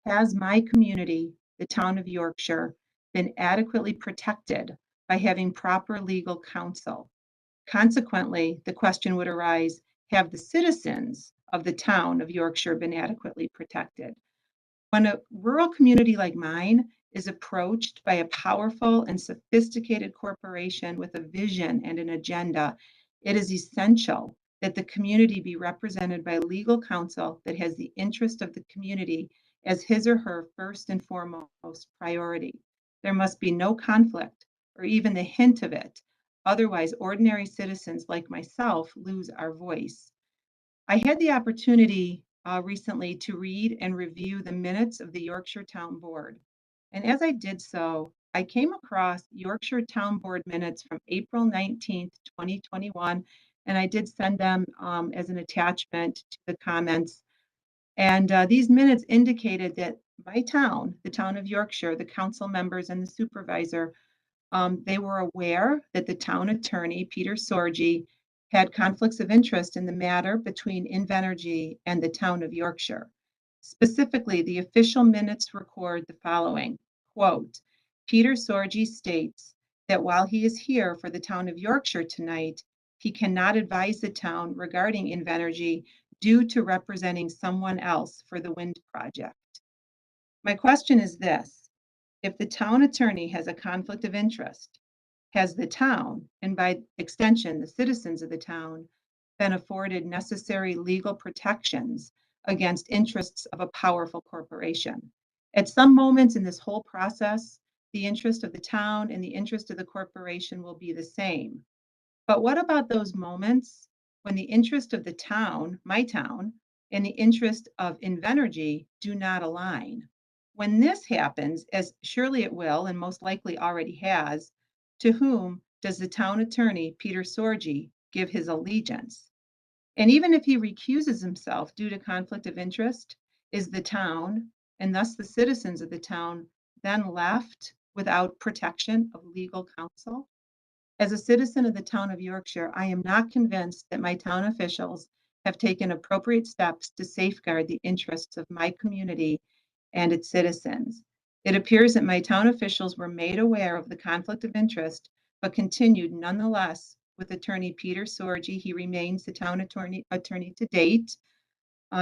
has my community, the town of Yorkshire, been adequately protected by having proper legal counsel? Consequently, the question would arise, have the citizens of the town of Yorkshire been adequately protected? When a rural community like mine is approached by a powerful and sophisticated corporation with a vision and an agenda, it is essential that the community be represented by legal counsel that has the interest of the community as his or her first and foremost priority. There must be no conflict or even the hint of it. Otherwise, ordinary citizens like myself lose our voice. I had the opportunity recently to read and review the minutes of the Yorkshire Town Board. And as I did so, I came across Yorkshire Town Board minutes from April 19th, 2021, and I did send them as an attachment to the comments. And these minutes indicated that my town, the town of Yorkshire, the council members and the supervisor, they were aware that the town attorney, Peter Sorgi, had conflicts of interest in the matter between Invenergy and the town of Yorkshire. Specifically, the official minutes record the following, quote, Peter Sorgi states that while he is here for the town of Yorkshire tonight, he cannot advise the town regarding Invenergy due to representing someone else for the wind project. My question is this. If the town attorney has a conflict of interest, has the town, and by extension, the citizens of the town, been afforded necessary legal protections against interests of a powerful corporation? At some moments in this whole process, the interest of the town and the interest of the corporation will be the same. But what about those moments when the interest of the town, my town, and the interest of Invenergy do not align? When this happens, as surely it will and most likely already has, to whom does the town attorney, Peter Sorgi, give his allegiance? And even if he recuses himself due to conflict of interest, is the town, and thus the citizens of the town, then left without protection of legal counsel? As a citizen of the town of Yorkshire, I am not convinced that my town officials have taken appropriate steps to safeguard the interests of my community and its citizens. It appears that my town officials were made aware of the conflict of interest, but continued nonetheless with attorney Peter Sorgi. He remains the town attorney to date.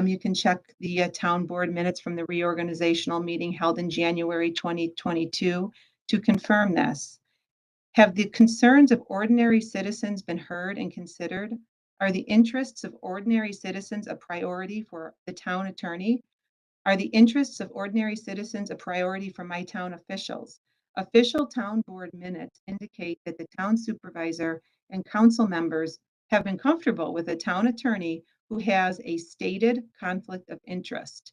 You can check the town board minutes from the reorganizational meeting held in January 2022 to confirm this. Have the concerns of ordinary citizens been heard and considered? Are the interests of ordinary citizens a priority for the town attorney? Are the interests of ordinary citizens a priority for my town officials? Official town board minutes indicate that the town supervisor and council members have been comfortable with a town attorney who has a stated conflict of interest.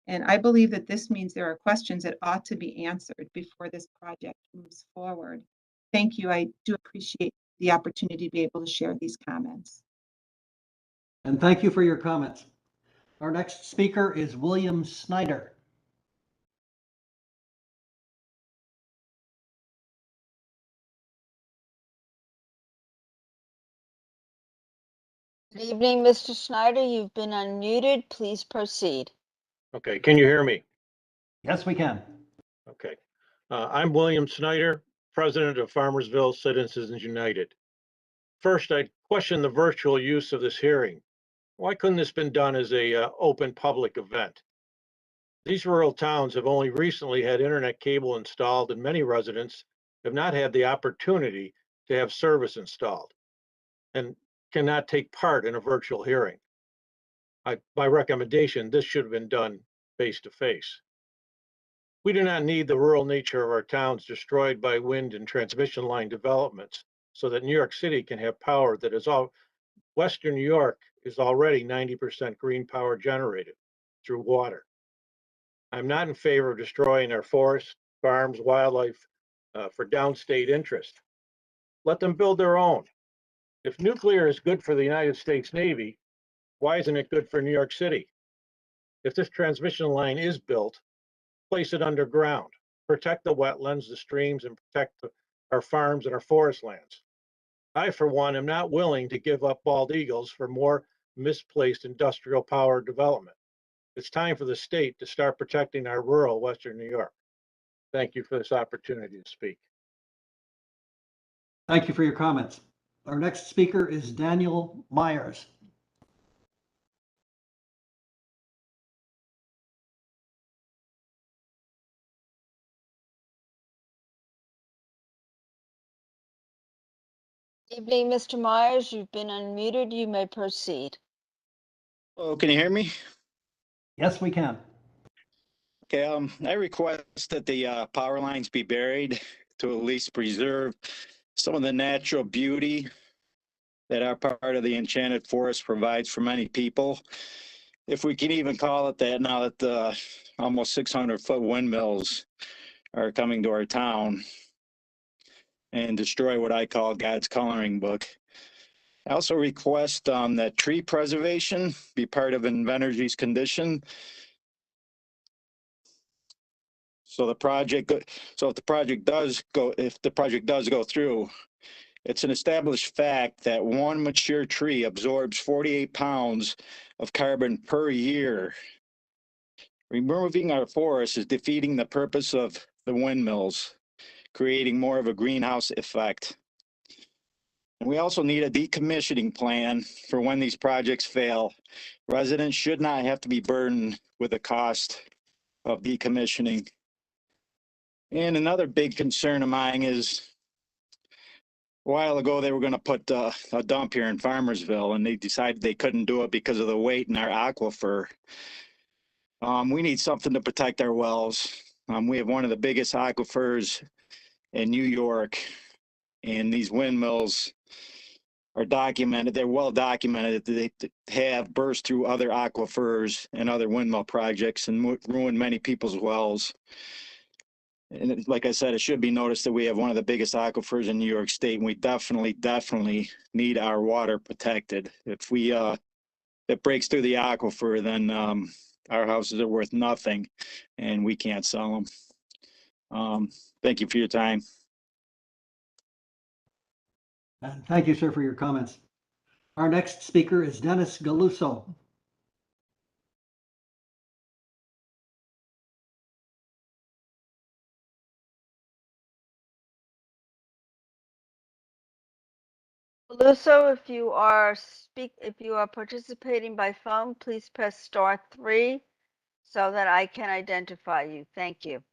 And I believe that this means there are questions that ought to be answered before this project moves forward. Thank you. I do appreciate the opportunity to be able to share these comments. And thank you for your comments. Our next speaker is William Snyder. Good evening, Mr. Snyder. You've been unmuted. Please proceed. Okay, can you hear me? Yes, we can. Okay. I'm William Snyder, president of Farmersville Citizens United. First, I question the virtual use of this hearing. Why couldn't this been done as a open public event? These rural towns have only recently had internet cable installed, and many residents have not had the opportunity to have service installed and cannot take part in a virtual hearing. By recommendation, this should have been done face to face. We do not need the rural nature of our towns destroyed by wind and transmission line developments so that New York City can have power that is all, Western New York is already 90% green power generated through water. I'm not in favor of destroying our forests, farms, wildlife for downstate interest. Let them build their own. If nuclear is good for the United States Navy, why isn't it good for New York City? If this transmission line is built, place it underground. Protect the wetlands, the streams, and protect our farms and our forest lands. I, for one, am not willing to give up bald eagles for more misplaced industrial power development. It's time for the state to start protecting our rural Western New York. Thank you for this opportunity to speak. Thank you for your comments. Our next speaker is Daniel Myers. Evening, Mr. Myers. You've been unmuted. You may proceed. Oh, can you hear me? Yes, we can. Okay, I request that the power lines be buried to at least preserve some of the natural beauty that our part of the enchanted forest provides for many people. If we can even call it that now that the almost 600-foot windmills are coming to our town and destroy what I call God's coloring book. I also request that tree preservation be part of Invenergy's condition. So if the project does go through, it's an established fact that one mature tree absorbs 48 pounds of carbon per year. Removing our forests is defeating the purpose of the windmills, creating more of a greenhouse effect. And we also need a decommissioning plan for when these projects fail. Residents should not have to be burdened with the cost of decommissioning. And another big concern of mine is a while ago they were going to put a dump here in Farmersville, and they decided they couldn't do it because of the weight in our aquifer. We need something to protect our wells. We have one of the biggest aquifers in New York, and these windmills are documented. They're well documented that they have burst through other aquifers and other windmill projects and ruined many people's wells. And like I said, it should be noticed that we have one of the biggest aquifers in New York State, and we definitely need our water protected. If it breaks through the aquifer, then our houses are worth nothing, and we can't sell them. Thank you for your time. And thank you, sir, for your comments. Our next speaker is Dennis Galuso. Luso, if you are participating by phone, please press *3 so that I can identify you. Thank you.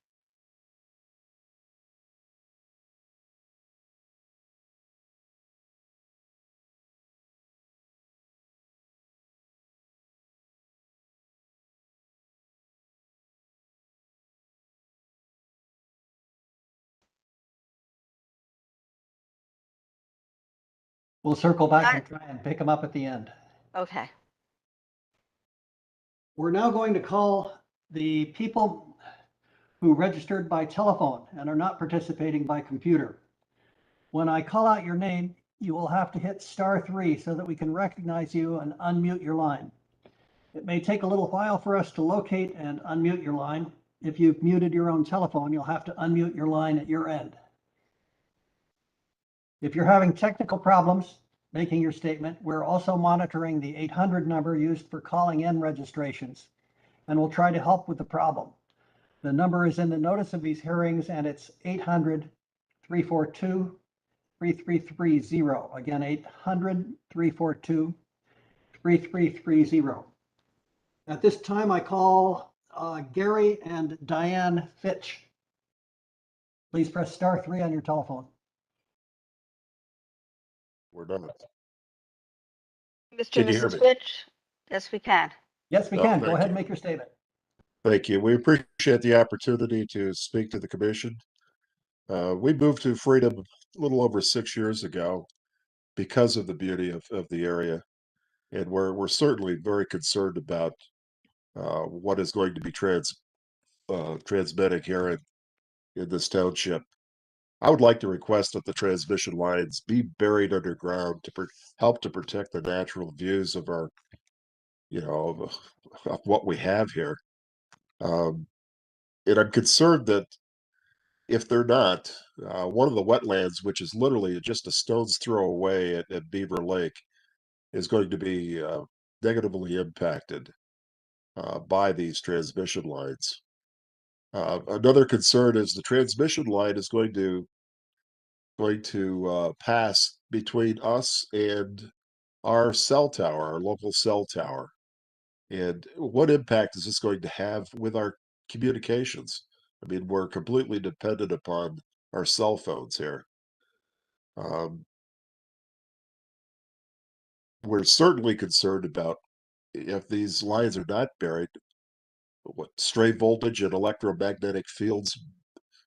We'll circle back and try and pick them up at the end. Okay. We're now going to call the people who registered by telephone and are not participating by computer. When I call out your name, you will have to hit *3 so that we can recognize you and unmute your line. It may take a little while for us to locate and unmute your line. If you've muted your own telephone, you'll have to unmute your line at your end. If you're having technical problems making your statement, we're also monitoring the 800 number used for calling in registrations, and we'll try to help with the problem. The number is in the notice of these hearings, and it's 800-342-3330. Again, 800-342-3330. At this time, I call Gary and Diane Fitch. Please press *3 on your telephone. We're done. Mr. Can and you hear Mrs. me? Fitch? Yes, we can. Yes, we Oh, can. Go thank ahead you. and make your statement. Thank you. We appreciate the opportunity to speak to the commission. We moved to Freedom a little over 6 years ago because of the beauty of the area. And we're certainly very concerned about what is going to be transmitting here in this township. I would like to request that the transmission lines be buried underground to help to protect the natural views of our, of what we have here. And I'm concerned that if they're not, one of the wetlands, which is literally just a stone's throw away at Beaver Lake, is going to be negatively impacted by these transmission lines. Another concern is the transmission line is going to pass between us and our cell tower, our local cell tower. And what impact is this going to have with our communications? I mean, we're completely dependent upon our cell phones here. We're certainly concerned about if these lines are not buried, what stray voltage and electromagnetic fields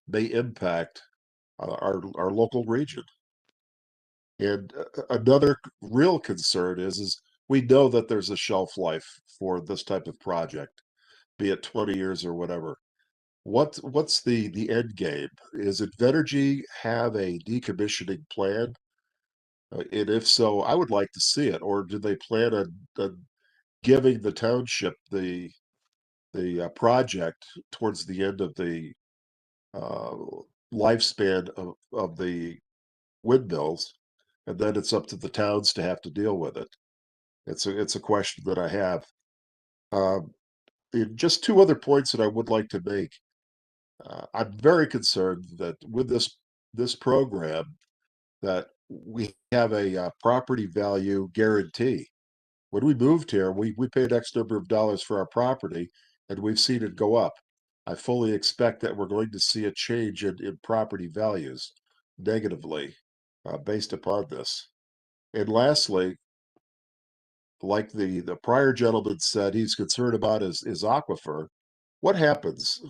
may impact our local region. And another real concern is we know that there's a shelf life for this type of project, be it 20 years or whatever. What's the end game? Is Invenergy have a decommissioning plan? And if so, I would like to see it. Or do they plan on giving the township the project towards the end of the uh, lifespan of the windmills, and then it's up to the towns to have to deal with it? It's a question that I have. Just two other points that I would like to make. I'm very concerned that with this program that we have a property value guarantee. When we moved here, we paid X number of dollars for our property, and we've seen it go up. I fully expect that we're going to see a change in property values negatively based upon this. And lastly, like the prior gentleman said, he's concerned about his aquifer. What happens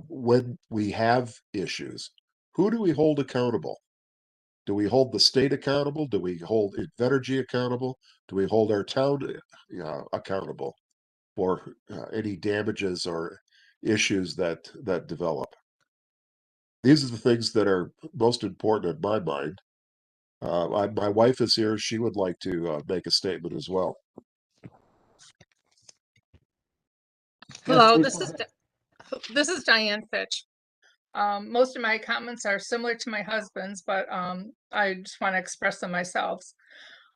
when we have issues? Who do we hold accountable? Do we hold the state accountable? Do we hold Invenergy accountable? Do we hold our town accountable for any damages or issues that develop? These are the things that are most important in my mind. My wife is here. She would like to make a statement as well. Hello, Yes, this is Diane Fitch. Most of my comments are similar to my husband's, but I just want to express them myself.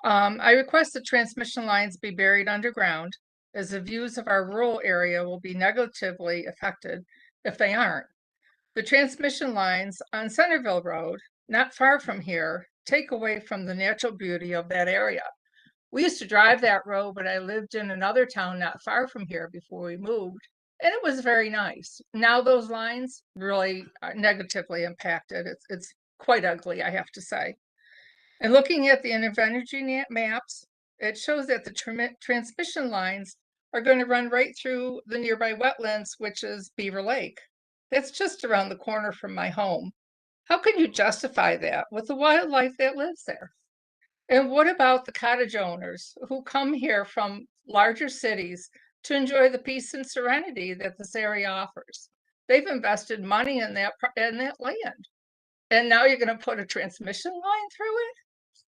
I request that transmission lines be buried underground, as the views of our rural area will be negatively affected if they aren't. The transmission lines on Centerville Road, not far from here, take away from the natural beauty of that area. We used to drive that road, but I lived in another town not far from here before we moved, and it was very nice. Now those lines really are negatively impacted. It's quite ugly, I have to say. And looking at the Invenergy maps, it shows that the transmission lines are going to run right through the nearby wetlands, which is Beaver Lake. That's just around the corner from my home. How can you justify that with the wildlife that lives there? And what about the cottage owners who come here from larger cities to enjoy the peace and serenity that this area offers? They've invested money in that land. And now you're going to put a transmission line through it?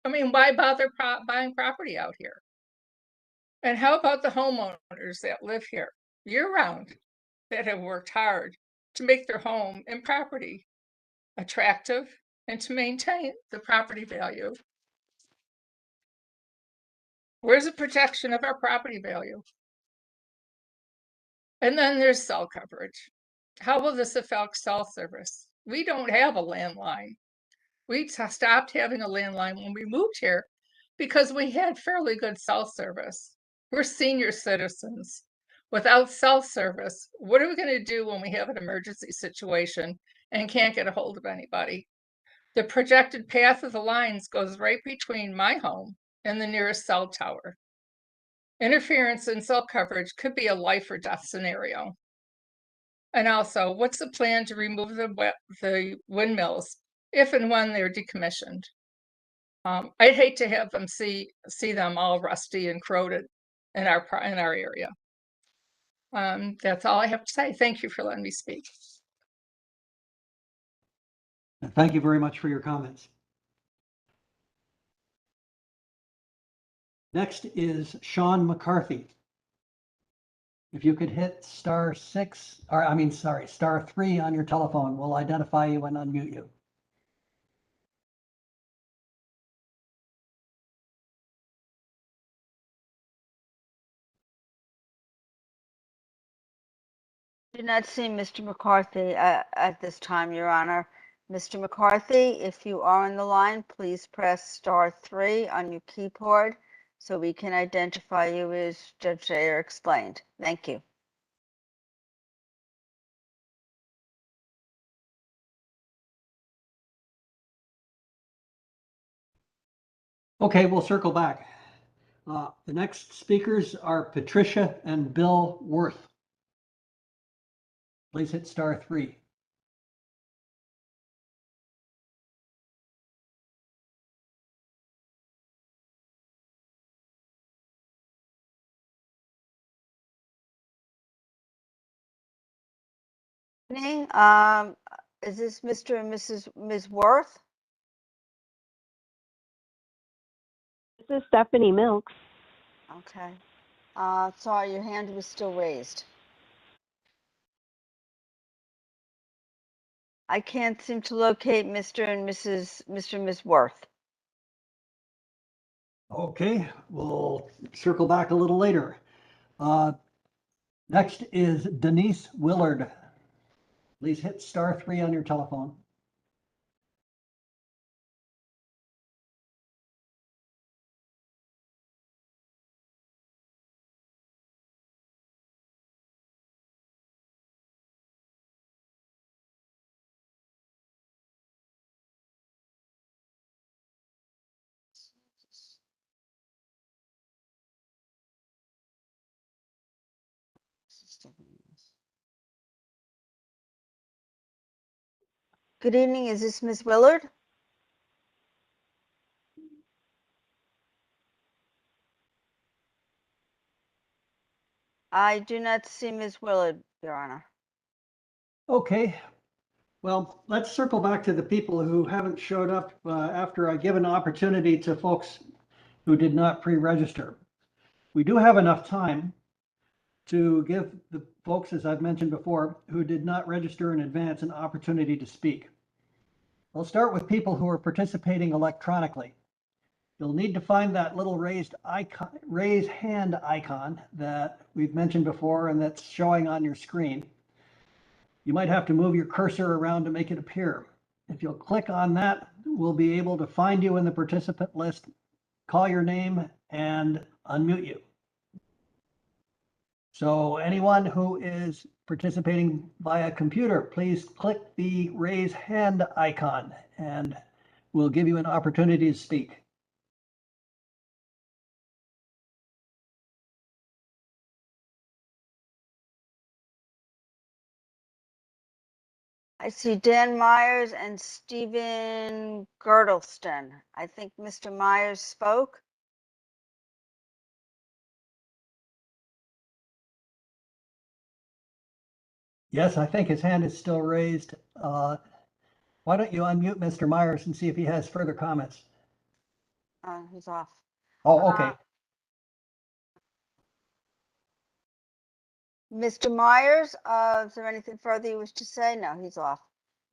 I mean, why bother buying property out here? And how about the homeowners that live here year round that have worked hard to make their home and property attractive and to maintain the property value? Where's the protection of our property value? And then there's cell coverage. How will this affect cell service? We don't have a landline. We stopped having a landline when we moved here because we had fairly good cell service. We're senior citizens. Without cell service, what are we going to do when we have an emergency situation and can't get a hold of anybody? The projected path of the lines goes right between my home and the nearest cell tower. Interference in cell coverage could be a life or death scenario. And also, what's the plan to remove the windmills if and when they're decommissioned? I'd hate to have them see them all rusty and corroded in our area. That's all I have to say. Thank you for letting me speak. Thank you very much for your comments. Next is Sean McCarthy. If you could hit star 3 on your telephone, we'll identify you and unmute you. Do not see Mr. McCarthy at this time, Your Honor. Mr. McCarthy, if you are on the line, please press star 3 on your keyboard so we can identify you as Judge Sayer explained. Thank you. Okay, we'll circle back. The next speakers are Patricia and Bill Worth. Please hit star 3. Is this Mr. and Ms. Worth? This is Stephanie Milks. Okay. Sorry, your hand was still raised. I can't seem to locate Mr. and Ms. Worth. Okay, we'll circle back a little later. Next is Denise Willard. Please hit star 3 on your telephone. Good evening, is this Ms. Willard? I do not see Ms. Willard, Your Honor. Okay, well, let's circle back to the people who haven't showed up after I give an opportunity to folks who did not pre-register. We do have enough time to give the folks, as I've mentioned before, who did not register in advance an opportunity to speak. I'll start with people who are participating electronically. You'll need to find that little raise hand icon that we've mentioned before and that's showing on your screen. You might have to move your cursor around to make it appear. If you'll click on that, we'll be able to find you in the participant list, call your name, and unmute you. So anyone who is participating via computer, please click the raise hand icon and we'll give you an opportunity to speak. I see Dan Myers and Stephen Girdleston. I think Mr. Myers spoke. Yes, I think his hand is still raised. Why don't you unmute Mr. Myers and see if he has further comments? He's off. Oh, okay. Mr. Myers, is there anything further you wish to say? No, he's off.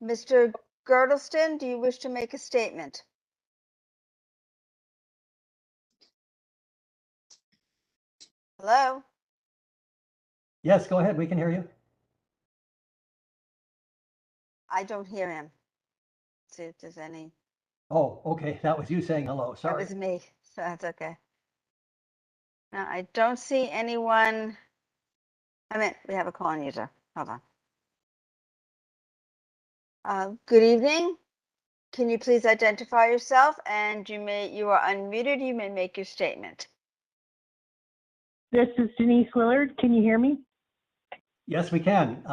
Mr. Girdleston, do you wish to make a statement? Hello? Yes, go ahead. We can hear you. I don't hear him. See if there's any. Oh, okay. That was you saying hello. That Sorry. was me, so that's okay. Now, I don't see anyone. We have a calling user. Hold on. Good evening. Can you please identify yourself? And you are unmuted. You may make your statement. This is Denise Willard. Can you hear me? Yes, we can.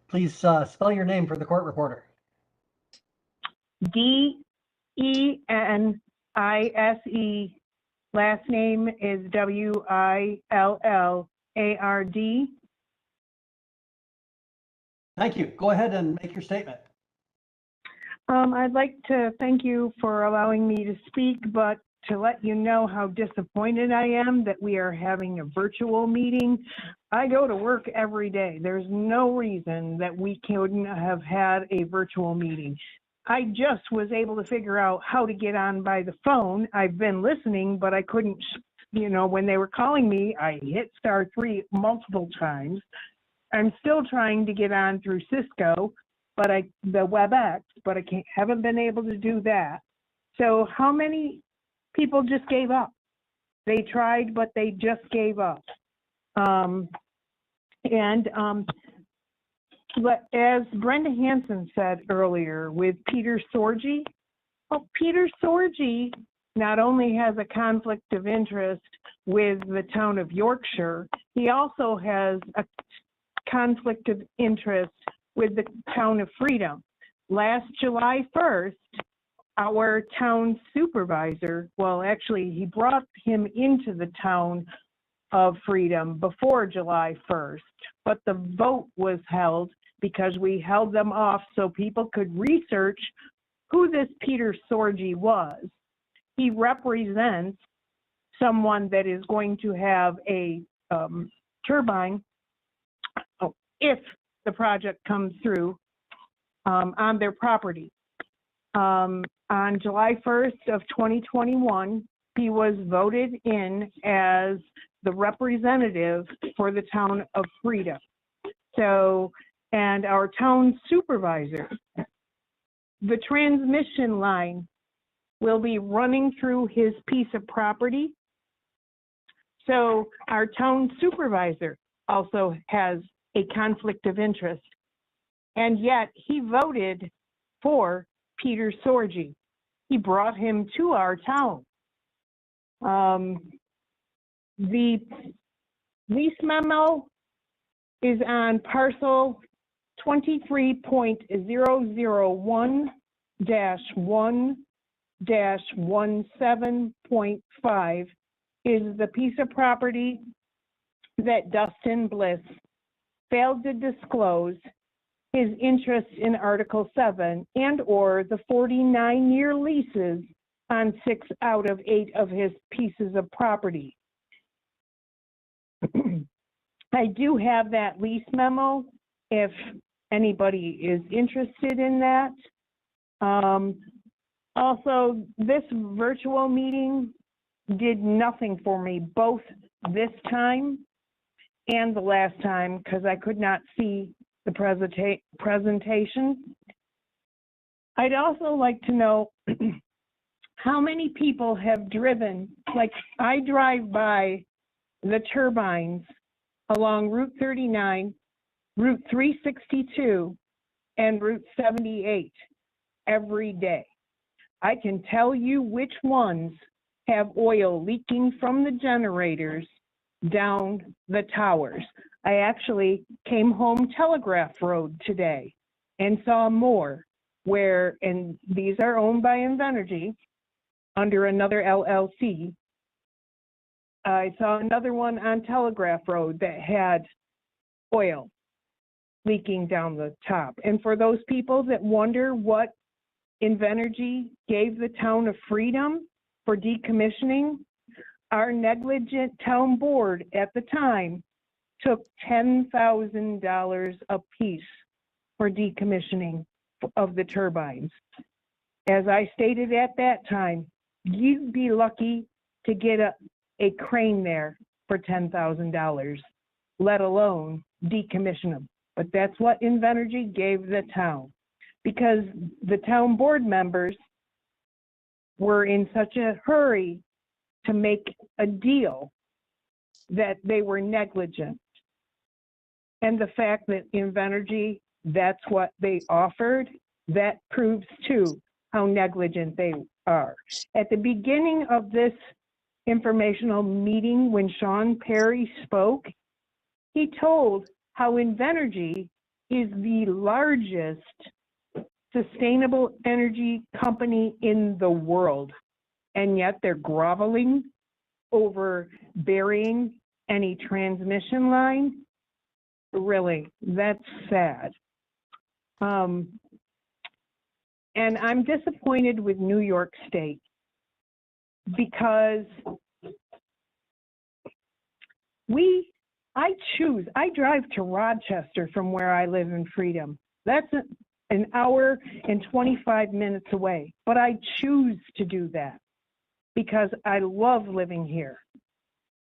Please spell your name for the court reporter. D-E-N-I-S-E. Last name is W-I-L-L-A-R-D. Thank you. Go ahead and make your statement. I'd like to thank you for allowing me to speak, but to let you know how disappointed I am that we are having a virtual meeting. I go to work every day. There's no reason that we couldn't have had a virtual meeting. I just was able to figure out how to get on by the phone. I've been listening, but I couldn't, when they were calling me, I hit *3 multiple times. I'm still trying to get on through Cisco, but the WebEx, but I haven't been able to do that. So how many people just gave up? They tried, but they just gave up. As Brenda Hansen said earlier with Peter Sorgi, Peter Sorgi not only has a conflict of interest with the town of Yorkshire, he also has a conflict of interest with the town of Freedom. Last July 1st, our town supervisor, well, actually, he brought him into the town of Freedom before July 1st, but the vote was held because we held them off so people could research who this Peter Sorgi was. He represents someone that is going to have a turbine, if the project comes through, on their property. On July 1st of 2021, he was voted in as the representative for the town of Freedom. So, and our town supervisor, the transmission line will be running through his piece of property. So our town supervisor also has a conflict of interest. And yet he voted for Peter Sorgi. He brought him to our town. The lease memo is on parcel 23.001-1-17.5 is the piece of property that Dustin Bliss failed to disclose his interest in Article 7 and/or the 49-year leases on 6 out of 8 of his pieces of property. I do have that lease memo if anybody is interested in that. Also, this virtual meeting did nothing for me, both this time and the last time, because I could not see the presentation. I'd also like to know how many people have driven, like I drive by the turbines along Route 39, Route 362, and Route 78 every day. I can tell you which ones have oil leaking from the generators down the towers. I actually came home Telegraph Road today and saw more where, and these are owned by Invenergy under another LLC. I saw another one on Telegraph Road that had oil leaking down the top. And for those people that wonder what Invenergy gave the town of Freedom for decommissioning, our negligent town board at the time took $10,000 a piece for decommissioning of the turbines. As I stated at that time, you'd be lucky to get a crane there for $10,000, let alone decommission them. But that's what Invenergy gave the town, because the town board members were in such a hurry to make a deal that they were negligent. And the fact that Invenergy, that's what they offered, that proves too how negligent they are. At the beginning of this informational meeting, when Sean Perry spoke, he told how Invenergy is the largest sustainable energy company in the world, and yet they're groveling over burying any transmission line. Really, that's sad. And I'm disappointed with New York State because I drive to Rochester from where I live in Freedom. That's an hour and 25 minutes away, but I choose to do that because I love living here.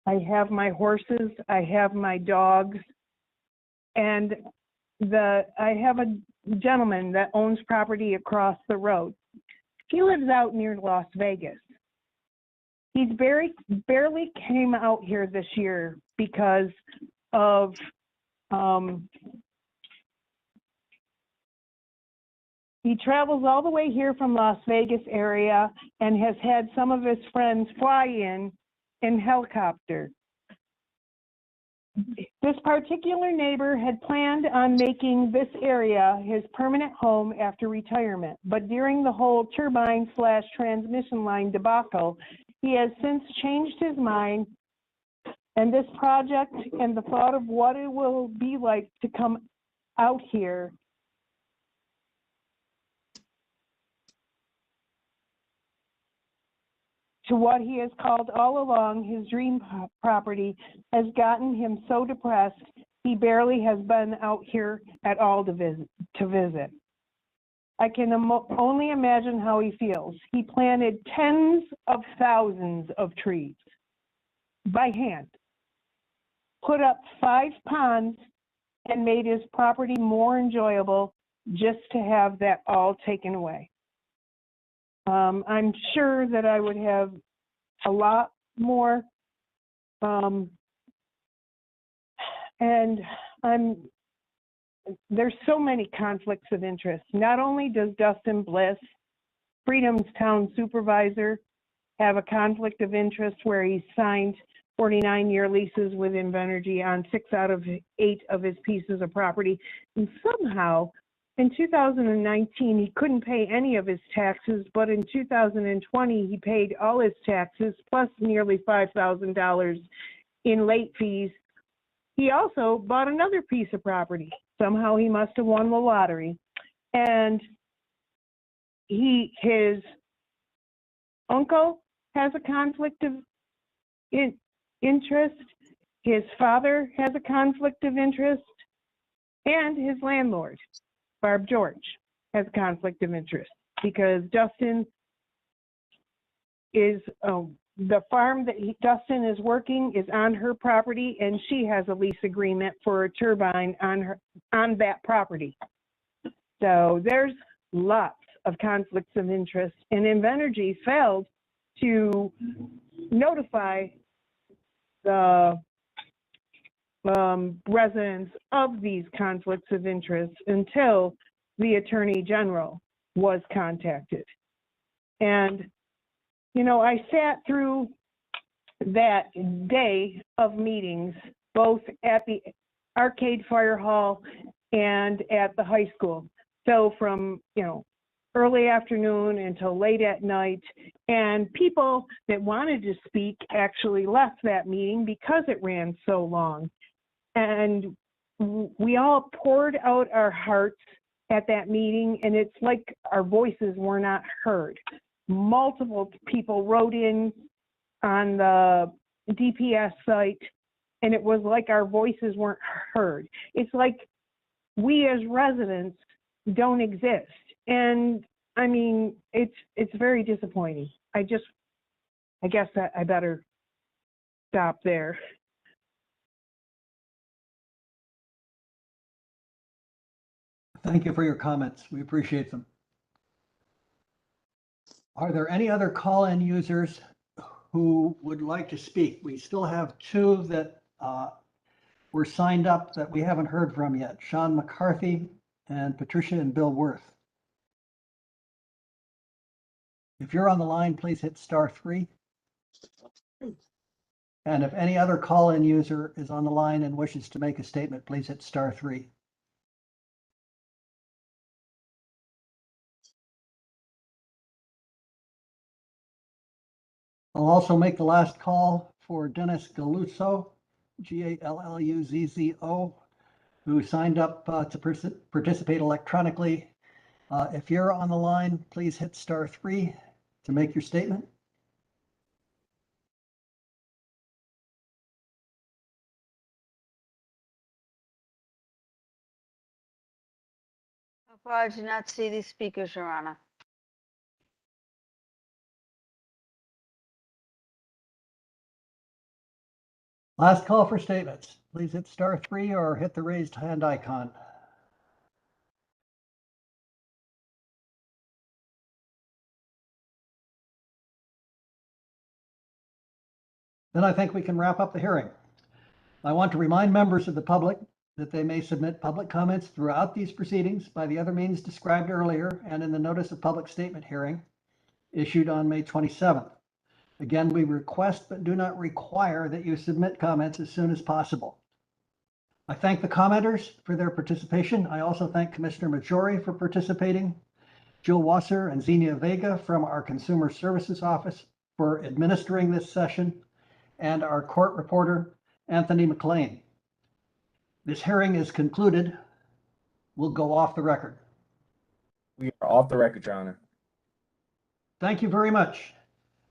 I have my horses, I have my dogs, and I have a gentleman that owns property across the road. He lives out near Las Vegas. He's barely came out here this year because of he travels all the way here from Las Vegas area and has had some of his friends fly in helicopter. This particular neighbor had planned on making this area his permanent home after retirement, but during the whole turbine/transmission line debacle, he has since changed his mind, and this project and the thought of what it will be like to come out here to what he has called all along his dream property has gotten him so depressed he barely has been out here at all to visit. I can only imagine how he feels. He planted tens of thousands of trees by hand, put up 5 ponds, and made his property more enjoyable just to have that all taken away. I'm sure that I would have a lot more, and there's so many conflicts of interest. Not only does Dustin Bliss, Freedom's town supervisor, have a conflict of interest where he signed 49-year leases with Invenergy on 6 out of 8 of his pieces of property, and somehow in 2019, he couldn't pay any of his taxes, but in 2020, he paid all his taxes plus nearly $5,000 in late fees. He also bought another piece of property. Somehow he must have won the lottery. And his uncle has a conflict of interest. His father has a conflict of interest. And his landlord, Barb George, has a conflict of interest because Dustin is, the farm that Dustin is working is on her property, and she has a lease agreement for a turbine on that property. So there's lots of conflicts of interest, and Invenergy failed to notify the residents of these conflicts of interest until the Attorney General was contacted. And, you know, I sat through that day of meetings, both at the Arcade Fire Hall and at the high school. So from, you know, early afternoon until late at night, and people that wanted to speak actually left that meeting because it ran so long. And we all poured out our hearts at that meeting, and it's like our voices were not heard. Multiple people wrote in on the DPS site, and it was like our voices weren't heard. It's like we as residents don't exist. And I mean, it's very disappointing. I guess that I better stop there. Thank you for your comments. We appreciate them. Are there any other call-in users who would like to speak? We still have two that were signed up that we haven't heard from yet, Sean McCarthy and Patricia and Bill Worth. If you're on the line, please hit *3. And if any other call-in user is on the line and wishes to make a statement, please hit *3. I'll also make the last call for Dennis Galuzzo, Galluzzo, who signed up to participate electronically. If you're on the line, please hit *3 to make your statement. So far, I do not see these speakers, Your Honor. Last call for statements. Please hit *3 or hit the raised hand icon. Then I think we can wrap up the hearing. I want to remind members of the public that they may submit public comments throughout these proceedings by the other means described earlier and in the notice of public statement hearing issued on May 27th. Again, we request but do not require that you submit comments as soon as possible. I thank the commenters for their participation. I also thank Commissioner Majori for participating, Jill Wasser and Xenia Vega from our Consumer Services Office for administering this session, and our court reporter, Anthony McLean. This hearing is concluded. We'll go off the record. We are off the record, Your Honor. Thank you very much.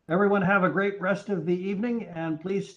Everyone have a great rest of the evening, and please